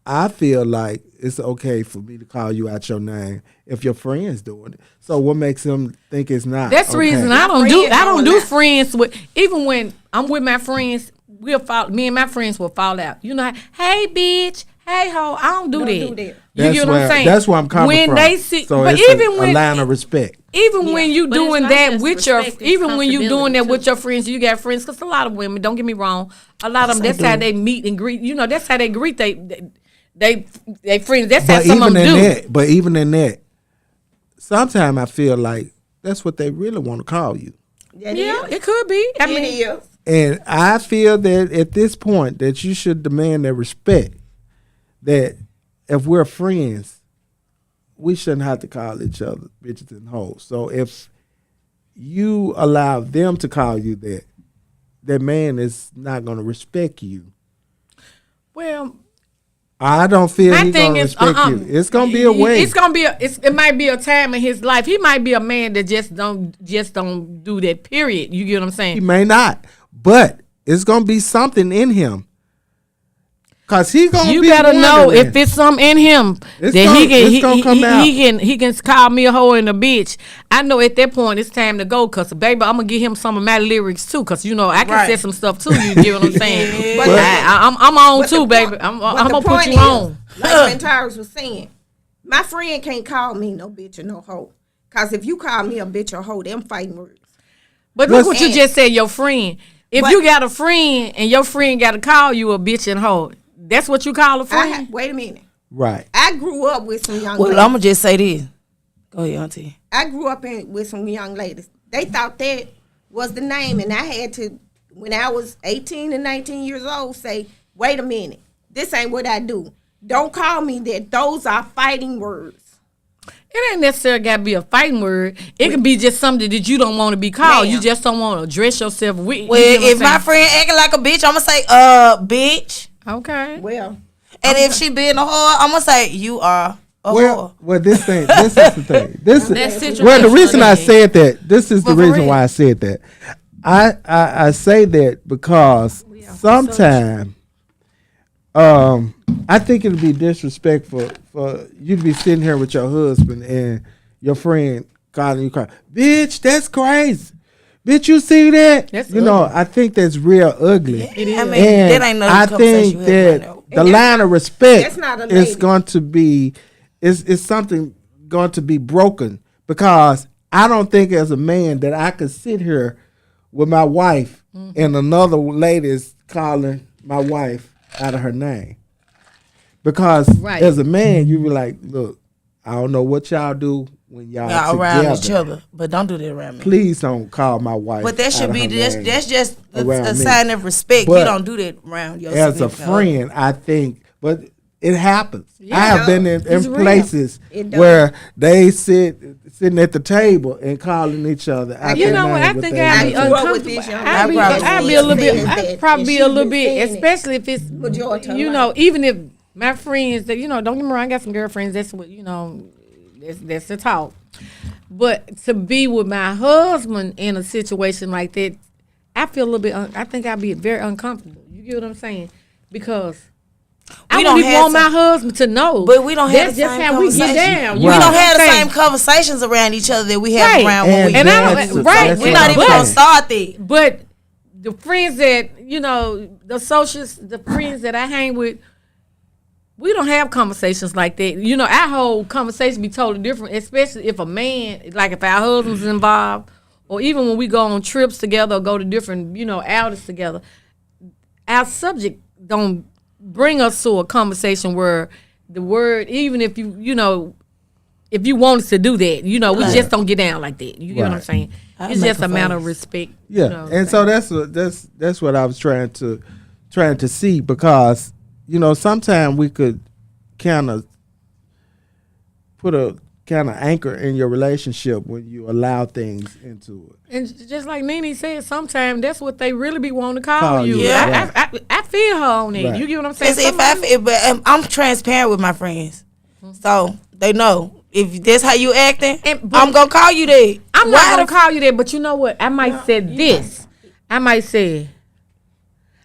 I feel like it's okay for me to call you out your name if your friend's doing it. So what makes them think it's not? That's the okay? reason I don't Friends do don't friends with, even when I'm with my friends, me and my friends will fall out. You know, hey bitch, hey ho, I don't do Don't that. do that. You That's get what where, I'm saying? That's where I'm coming when from. they see, so but it's even a when line of respect. even when you But it's doing not that just with your, respect, it's even when you doing that comfortability, with too. your friends, you got friends. Because a lot of women, don't get me wrong, a lot of them, that's how they meet and greet. You know, that's how they greet they friends. That's how But some of even them in do. that, sometimes I feel like that's what they really want to call you. That Yeah, is. it could be. I It mean, is. And I feel that at this point that you should demand that respect. That if we're friends, we shouldn't have to call each other bitches and hoes. So if you allow them to call you that man is not going to respect you. well, I don't feel my he's thing going to is, respect you. It's going to be a way. It's gonna be it might be a time in his life. He might be a man that just don't do that. Period. You get what I'm He saying? may not, but it's going to be something in him Cause he gonna You be better know wondering. if it's something in him It's that gonna- it's gonna come out. he can call me a hoe and a bitch. I know at that point it's time to go, cause baby, I'm gonna give him some of my lyrics too, cause you know I can Right. say some stuff too. You get what I'm saying? Yeah. But I'm on But the too, baby. point- I'm but gonna the put point you is, on. Like Ventaris was saying, my friend can't call me no bitch or no hoe. Cause if you call me a bitch or hoe, them fighting words. But look what you And- just said, your friend. If But- you got a friend and your friend got to call you a bitch and hoe, that's what you call a friend. Wait a minute. Right. I grew up with some young Well, ladies. I'm gonna just say this. Go ahead, Auntie. I grew up with some young ladies. They thought that was the name, and I had to, when I was 18 and 19 years old, say, wait a minute, this ain't what I do. Don't call me that. Those are fighting words. It ain't necessarily got to be a fighting word. It can be just something that you don't want to be called. Ma'am. You just don't want to address yourself with. Well, you get what if I'm my friend acting like a bitch, I'm gonna say, bitch. saying? Okay. Well, And if she being a whore, I'm gonna say, you are a Well, whore. this is the thing. This That's is situational. well. The reason I thing. said that. This is the But for reason real. why I said that. I say that because sometimes, I think it'd be disrespectful for you to be sitting here with your husband and your friend calling you, bitch. That's crazy. Bitch, you see that? That's you know, I think that's real ugly. I mean, And that ain't no I conversation think you have that right now. the line of respect that's not a is lady. going to be is something going to be broken because I don't think as a man that I could sit here with my wife and another lady is calling my wife out of her name. Because Right. as a man, you be like, look, I don't know what y'all do when y'all Y'all together. around each other, but don't do that around me. Please don't call my wife. But that out should of be her name. that's just around a me. sign of respect. But you don't do that around your as a significant other. friend, I think, but it happens. Yeah, I have been it's in real. places It does. where they sitting at the table and calling each other. out You their know what? name I with think their I'd be name. I grew up with uncomfortable. this young I'd be, lady. I'd be a little bit. Says that, I'd probably and be she a little been bit, saying it especially if it's majority of you her know, life. even if my friends that don't get me wrong, I got some girlfriends. That's what that's the talk. But to be with my husband in a situation like that, I feel a little bit. I think I'd be very uncomfortable. You get what I'm saying? Because I We don't don't even have want my some- husband to know. But we don't have That's the just same how we get conversation. down. We We Right. don't have the Saying. same conversations around each other that we have Right. around when we. And I don't- that's- right, that's We're what not I'm even gonna saying. start that. But the friends that the associates, the friends that I hang with, we don't have conversations like that. Our whole conversation be totally different, especially if a man, like if our husband's involved, or even when we go on trips together or go to different, outings together. Our subject don't bring us to a conversation where the word, even if if you want us to do that, we just don't get down like that. You get what I'm Right. saying? I It's make just a a matter of face. respect. Yeah, and so that's what I was trying to see because sometimes we could kind of put a kind of anchor in your relationship when you allow things into it. And just like Nene said, sometimes that's what they really be wanting to call Call you. you, Yeah. I feel her on it. Right. You get what I'm saying? Because if I feel, but I'm transparent with my friends, so they know if that's how you acting, But- I'm gonna call you that. I'm Why not gonna the call you that, but you know what? I might say this. I might say,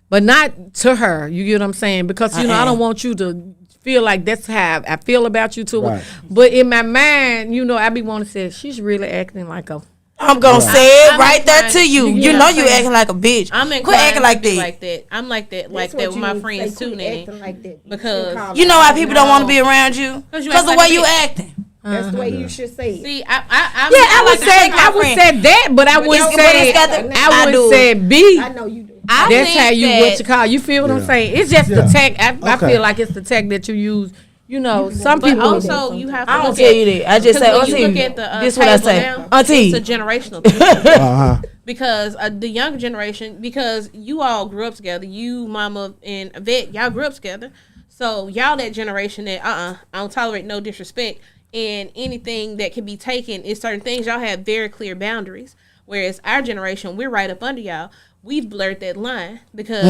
but not to her. You get what I'm saying? Because I don't want you to feel like that's how I feel about you too. Right. But in my mind, I be wanting to say she's really acting like a. I'm gonna say it I'm right there inclined- to you. you You know know what I'm you saying? acting like a bitch. I'm Quit inclined acting like to be that. like that. I'm like that That's with what my you friends say, too, quit Nene. acting like that. You Because- shouldn't call You her know why that. people don't want to be around you? 'Cause you Because act the like way a you bitch. acting. That's the way you should say it. See, I'm I would like say to take I my would friend. say that, but I wouldn't it's- but say it's got the- I I wouldn't do. say B. I know you do. I That's think how you that- what you call. You feel what I'm Yeah. saying? It's just the Yeah. tech. I Okay. feel like it's the tech that you use. Some But people also, you have to I don't look tell at, you that. I just say, because when you Auntie, look at the this what I table say. now, Auntie. it's a generational thing. Uh-huh. Because the younger generation, because you all grew up together, you, Mama, and Yvette, y'all grew up together. So y'all that generation that I don't tolerate no disrespect, and anything that can be taken is certain things. Y'all have very clear boundaries. Whereas our generation, we're right up under y'all. We've blurred that line because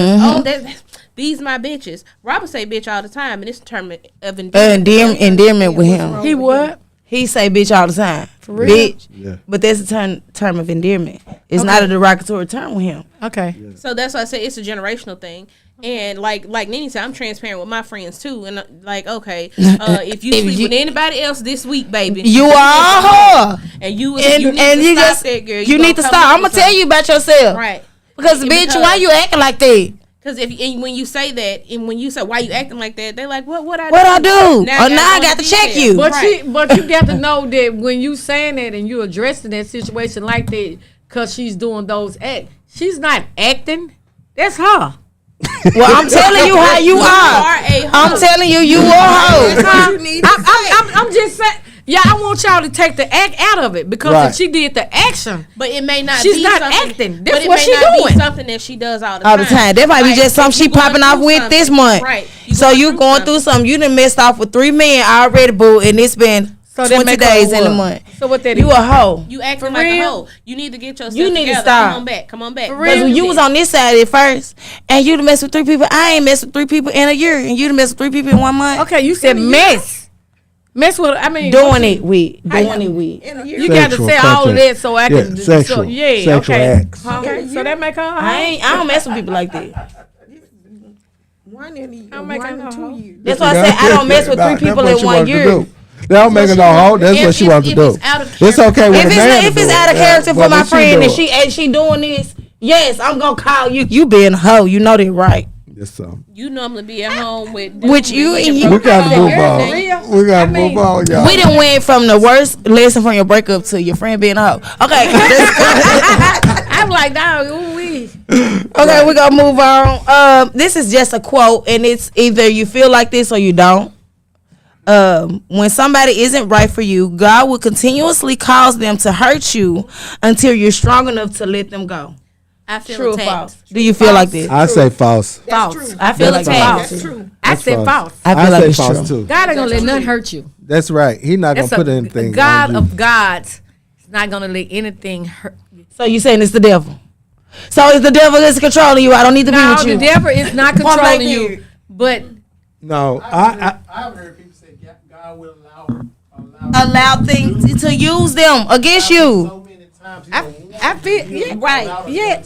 these my bitches. Robert say bitch all the time, and it's a term of Endearment with him. he what? He say bitch all the time. real? Bitch. Yeah. But that's a term of endearment. It's not a derogatory term with him. Okay. So that's why I say it's a generational thing. And like Nene said, I'm transparent with my friends too. And like, okay, if you sleep with anybody else this week, baby, you are her. and you And need you to stop just that, girl. you need to stop. I'm gonna tell you about yourself, right? Because bitch, why you acting like that? Because when you say that, and when you say why you acting like that, they're like, what I do? Now I got to check you. But Right. but you got to know that when you saying that and you addressing that situation like that, because she's doing those acts, she's not acting. That's her. Well, I'm telling you how you are. I'm telling you, you are hoe. I'm just saying. Yeah, I want y'all to take the act out of it because Right. if she did the action, But it may not. She's be not something- acting. But That's it what may she not doing. be something that she does all the All the time. That might be just something she if you popping going off through with this month. Right. So you going through something. You done messed off with 3 men already, boo, and it's been So that 20 make her days in what? a month. So what that You is? a hoe. You acting For like a real? hoe. You need to get yourself You need to together. stop. Come on back. For Because real? when you was on this side at first, and you done messed with 3 people, I ain't messed with 3 people in a year, and you done messed with 3 people in 1 month. Okay, you said mess. Mess with. I mean, Doing it with. In a year. You got to Sexual say all of contact. that so I can. Sexual. So, yeah. Sexual Okay. acts. Okay. So that make her. I don't mess with people like that. One in a year, I'm making 1 her or 2 hoe. years. That's why I say I don't mess with 3 people in 1 year. They don't make her no hoe. That's what she wants to do. it's out of It's okay with a man. If it's out of character for my friend and she doing this, yes, I'm gonna call you. You being a hoe, you know that, right? Yes, so. You normally be at home with You and you. We got to move You're on. real. We got to I mean, move on, y'all. We done went from the worst lesson from your breakup to your friend being a hoe. Okay. I'm like, dog, ooh wee. Okay, we're gonna move on. This is just a quote, and it's either you feel like this or you don't. When somebody isn't right for you, God will continuously cause them to hurt you until you're strong enough to let them go. I feel True or attacked. false? Do you feel like this? I say false. False. I feel That's like false. this. That's true. I That's said false. I feel like say it's false true. too. God ain't gonna let nothing hurt you. That's right. He not gonna That's put a anything. God on you. of gods is not gonna let anything hurt. So you saying it's the devil? So it's the devil that's controlling you. I don't need to be No, with you. the devil is not Point blank controlling you, period. but No, I've heard people say God will Allow things to use them against you. so many times. I feel yeah, right, yeah.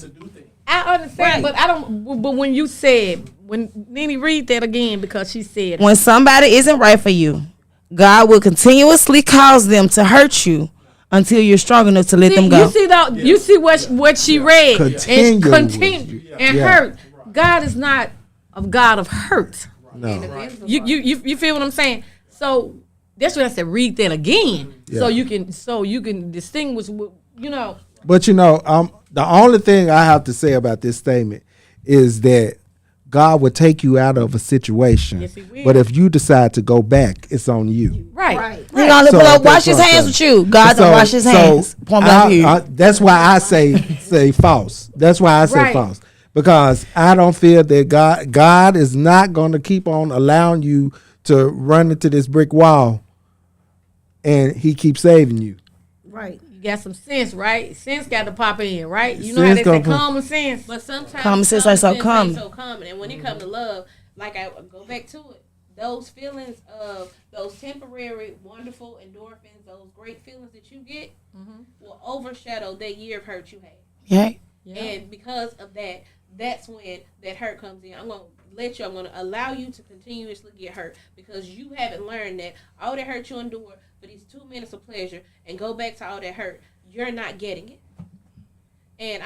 I understand, but I don't. But when you said, when Nene read that again because she said, When somebody isn't right for you, God will continuously cause them to hurt you until you're strong enough to let them go. you see that, you see what she read, and Continuously. and Yeah. hurt. God is not a God of hurt. no. You feel what I'm saying? So that's what I said. Read that again, so you can distinguish. You know, But the only thing I have to say about this statement is that God will take you out of a situation. Yes, he will. But if you decide to go back, it's on you. right? He's gonna So wash that's his what I'm hands with saying. you. God don't wash his hands. Point blank period. That's why I say false. That's why I say Right. false. Because I don't feel that God is not going to keep on allowing you to run into this brick wall, and He keeps saving you. Right. You got some sense, right? Sense got to pop in, right? You know how Sense they say gonna pop- common sense. But sometimes Common sense ain't so ain't common. so common. And when it comes to love, like I go back to it, those feelings of those temporary, wonderful endorphins, those great feelings that you get, will overshadow that year of hurt you had. Yeah. And because of that, that's when that hurt comes in. I'm going to allow you to continuously get hurt because you haven't learned that all that hurt you endure for these 2 minutes of pleasure and go back to all that hurt, you're not getting it. And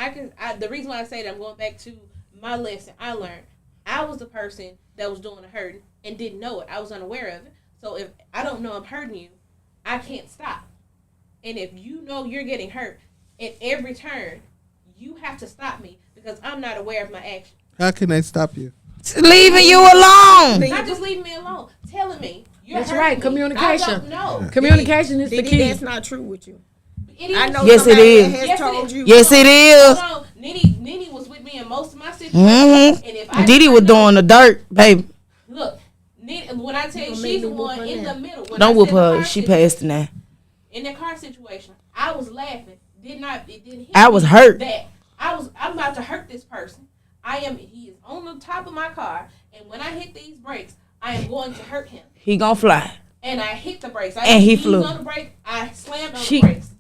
the reason why I say that, I'm going back to my lesson I learned. I was the person that was doing the hurting and didn't know it. I was unaware of it. So if I don't know I'm hurting you, I can't stop. And if you know you're getting hurt at every turn, you have to stop me because I'm not aware of my action. How can they stop you? Leaving you alone. Not just leaving me alone, telling me you're That's hurting right, me. communication. I don't know. Communication is the Didi, key. that's not true with you. It is. I know Yes, it somebody is. that has Yes, it told is. you. Yes, it is. Hold on. Nene was with me in most of my situations. And if I Didi was didn't know- doing the dirt, baby. Look, Nene, when I tell you Gonna she's make the me one whoop her in now. the middle. When Don't I whoop said the her. car She situation- passed it now. In the car situation, I was laughing. It didn't hit I was me hurt. That I'm about to hurt this person. He is on the top of my car, and when I hit these brakes, I am going to hurt him. He gonna fly. And I hit the brakes. And he flew. on the brake. I slammed on She- the brakes,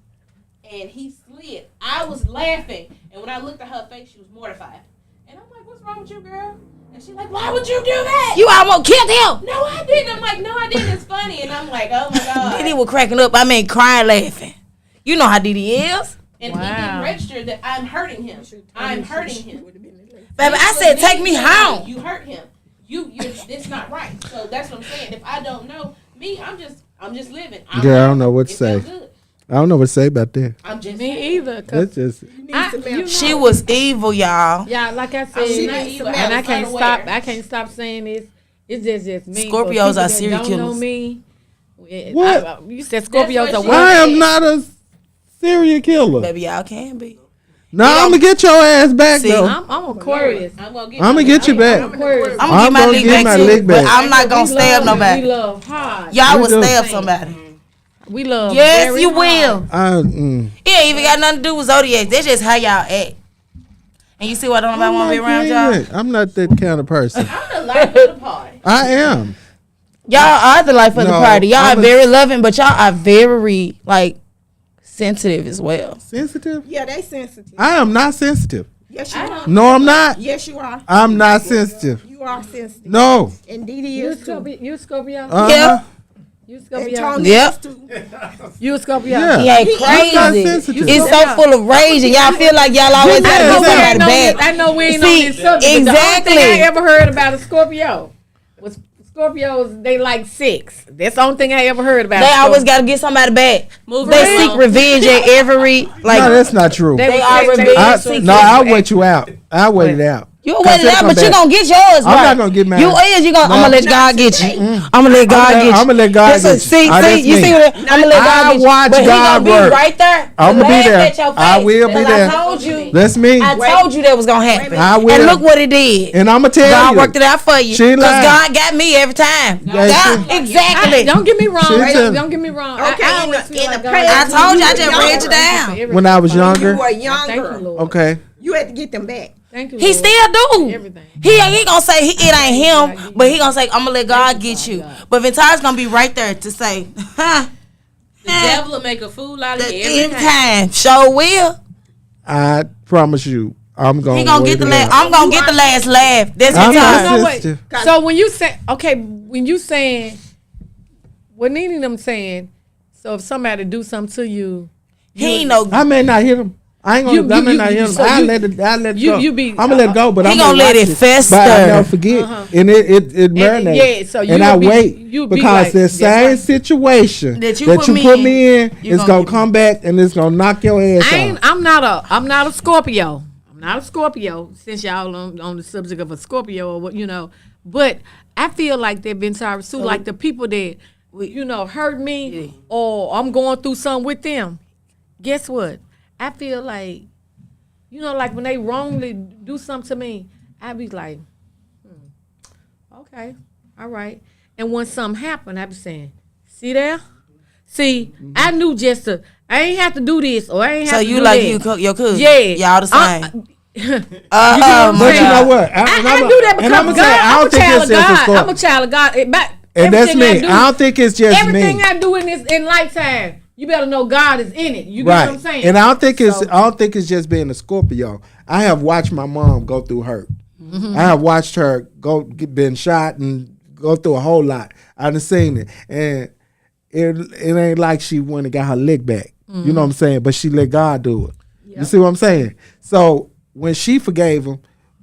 and he slid. I was laughing, and when I looked at her face, she was mortified. And I'm like, what's wrong with you, girl? And she's like, why would you do that? You almost killed him. No, I didn't. I'm like, no, I didn't. It's funny. And I'm like, oh my God. Diddy was cracking up. I mean, crying, laughing. You know how Diddy is. And he didn't register that I'm hurting him. I'm hurting him. Baby, I said, take me home. You hurt him. It's not right. So that's what I'm saying. If I don't know, I'm just living. Girl, I don't know what to say. Good. I don't know what to say about that. I'm just Me either. 'Cause That's just She was evil, y'all. yeah, like I said, She and not evil. I I can't was stop. unaware. I can't stop saying this. It's just me. Scorpios For people are that serial don't know killers. me. What? You said Scorpios what are she what? I am not a serial killer. Baby, y'all can be. No, I'm gonna get your ass back See, though. I'm Aquarius. I'm gonna I'ma get you back. I'm Aquarius. I'm gonna get my gonna lick get back my too, lick but back. I'm not gonna stab We nobody. love hard. Y'all We will do. stab somebody. We love. Yes, very you hard. will. I, It ain't even got nothing to do with zodiacs. That's just how y'all act. And you see why don't nobody want to be around y'all? I'm not that kind of person. I'm the life of the party. I am. Y'all are the life of the No, party. Y'all I'm are a- very loving, but y'all are very like sensitive as well. Sensitive? Yeah, they sensitive. I am not sensitive. Yes, you are. No, I'm not. Yes, you are. I'm not sensitive. You are sensitive. No. And Didi You is too. Scorpio? You Scorpio? Uh-huh. Yep. You And Scorpio? Tony Yep. is too. You Scorpio? Yeah. He ain't I'm not crazy. sensitive. It's so full of rage, and y'all feel like y'all always Yeah, gotta I know, get we somebody ain't on this, back. I know we ain't See, on this subject. But the exactly. only thing I ever heard about a Scorpio was Scorpios. They like sex. That's the only thing I ever heard about. They always Scorpio. gotta get somebody back. Move They around. seek revenge at every No, like. that's not true. They are was- revenge I, seekers. no, I'll wait you out. I'll wait it out. You Cause wait it he'll out, come but you back. gonna get yours. I'm right. not gonna get mad. You is you gonna? No. I'm gonna let God get you. I'm gonna let God get you. I'ma let God That's get what- you. See, Ah, that's you me. see what I'm gonna let God I get you. watch But he God gonna be work. right there. I'ma be laugh there. At your face, I will be because there. I told you. That's me. I told you that was gonna happen. I will. And look what it did. And I'ma tell God you. worked it out for you. She Because lied. God got me every time. Yeah, God, she- exactly. Don't get me wrong. Shit, Right? tell- Don't get me wrong. Okay, I in always the- feel in like the God- past, I told you, I when just were read younger, you down. Everything. When I was You younger. were Thank you, younger. Lord. Okay. You had to get them back. Thank you, He Lord. still do. Everything. He gonna say it ain't him, but he gonna say I'm gonna let God get you. But Ventara's gonna be right there to say, huh? The devil will make a fool out of you Every every time. time, sure will. I promise you, I'm going. He gonna get the last. I'm gonna get the last laugh. That's I'm Ventara. not You know what? sensitive. So when you say, okay, when you saying, what Nene them saying, so if somebody do something to you, He ain't no. I may not hit him. I ain't gonna. You- I may you- not you- hit him. so I you- let it. I let it you- go. you be- I'm gonna let it go, but He I'm gonna let watch it fester. But I never forget, and it marinates. yeah, so and you'll I be- wait you'll be because like, the that's same right. situation That you that put you me put in, me in you is gonna gonna get come back and it's gonna knock your ass out. I'm not a Scorpio. I'm not a Scorpio. Since y'all on the subject of a Scorpio or what, but I feel like they've been sorry too. Like the people that hurt me or I'm going through something with them. Guess what? I feel like like when they wrongly do something to me, I be like, okay, all right. And when something happen, I be saying, see there? See, I knew I ain't have to do this or I ain't have So to you do like that. your cousin? Yeah. Y'all the same. But you know what? I do that because I'm God, say, I I'm don't a think child it's of just a God. Scorpio. I'm a child of God. And that's Everything me. do- I don't think it's just everything me. I do in lifetime, you better know God is in it. You get what I'm saying? And I don't think it's just being a Scorpio. I have watched my mom go through hurt. I have watched her been shot and go through a whole lot. I've seen it, and it ain't like she went and got her lick back. You know what I'm saying? But she let God do it. You see what I'm saying? So when she forgave him,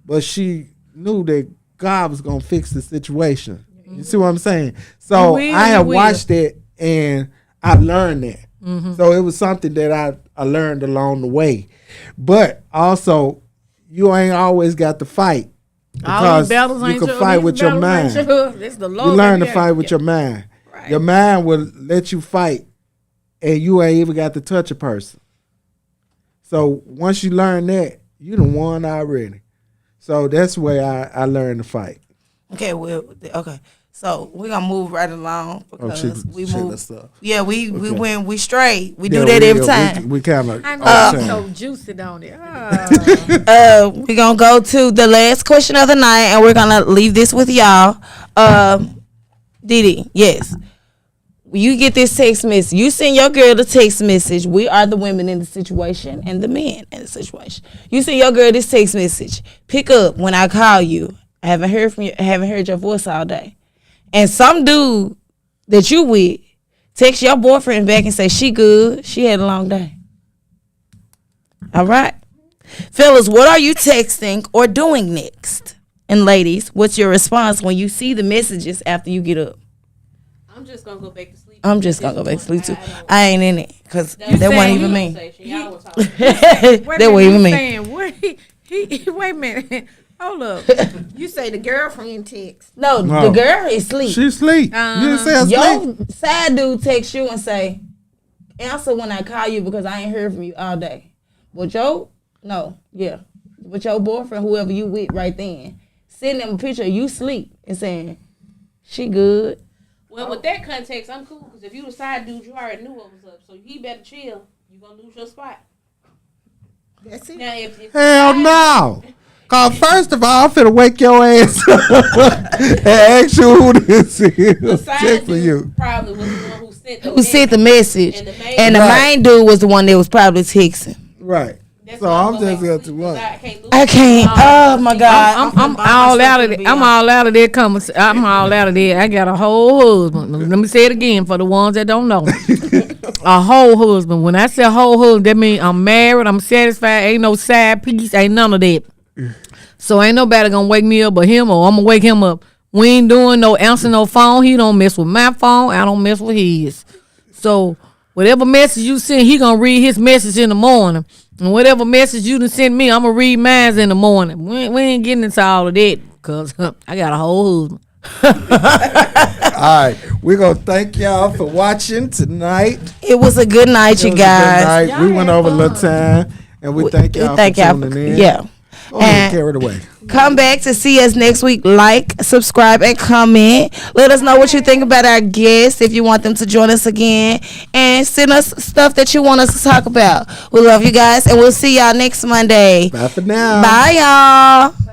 but she knew that God was gonna fix the situation. You see what I'm saying? So I have watched it and I learned that. So it was something that I learned along the way. But also, you ain't always got to fight. All these Because battles you ain't can yours. fight These with your battles ain't mind. yours. It's the Lord You learn that to fight with your mind. Right. Your mind will let you fight, and you ain't even got to touch a person. So once you learn that, you done won already. So that's where I learned to fight. Okay, okay. So we're gonna move right along because we shit, move. that's up. Yeah, we went we straight. We Yeah, do that every time. We kind of. I know it's so juicy down there. We're gonna go to the last question of the night, and we're gonna leave this with y'all. Didi, yes. you get this text message. You send your girl the text message. We are the women in the situation and the men in the situation. You send your girl this text message. Pick up when I call you. I haven't heard from you. I haven't heard your voice all day. And some dude that you with text your boyfriend back and say she good. She had a long day. All right. Fellas, what are you texting or doing next? And ladies, what's your response when you see the messages after you get up? I'm just gonna go back to sleep. I'm just gonna go back to sleep too. I ain't in it because that wasn't saying even you me. Wait That wasn't even me. saying, wait a minute. Hold up. You say the girlfriend text. No, No. the girl is asleep. She sleep. You didn't say her sleep. Your side dude text you and say, answer when I call you because I ain't heard from you all day. But with your boyfriend, whoever you with right then, sending them a picture of you sleep and saying, she good. Well, with that context, I'm cool because if you the side dude, you already knew what was up, so he better chill. You gonna lose your spot. That's it. Now, if Hell no. Cause first of all, I'm finna wake your ass up and ask you who this the is. side Check for dude you. probably was the one who sent the Who sent the message. And the main- main dude was the one that was probably texting. Right. That's So why I'm gonna just go going back to sleep, what? 'cause I can't lose. I can't. Oh my God. I'm all out of it. I'm all out of that conversation. I'm all out of there. I got a whole husband. Let me say it again for the ones that don't know. A whole husband. When I say whole husband, that means I'm married. I'm satisfied. Ain't no side piece. Ain't none of that. So ain't nobody gonna wake me up but him, or I'm gonna wake him up. We ain't doing no answer no phone. He don't mess with my phone. I don't mess with his. So whatever message you send, he gonna read his message in the morning. And whatever message you done send me, I'm gonna read mine in the morning. We ain't getting into all of that because I got a whole husband. All right. We're going to thank y'all for watching tonight. It was a good night, It you was a good guys. night. We went over a little time. And we thank y'all for tuning in. Yeah. Go ahead, And- carry it away. Come back to see us next week. Like, subscribe, and comment. Let us know what you think about our guests if you want them to join us again. And send us stuff that you want us to talk about. We love you guys, and we'll see y'all next Monday. Bye for now. Bye, y'all.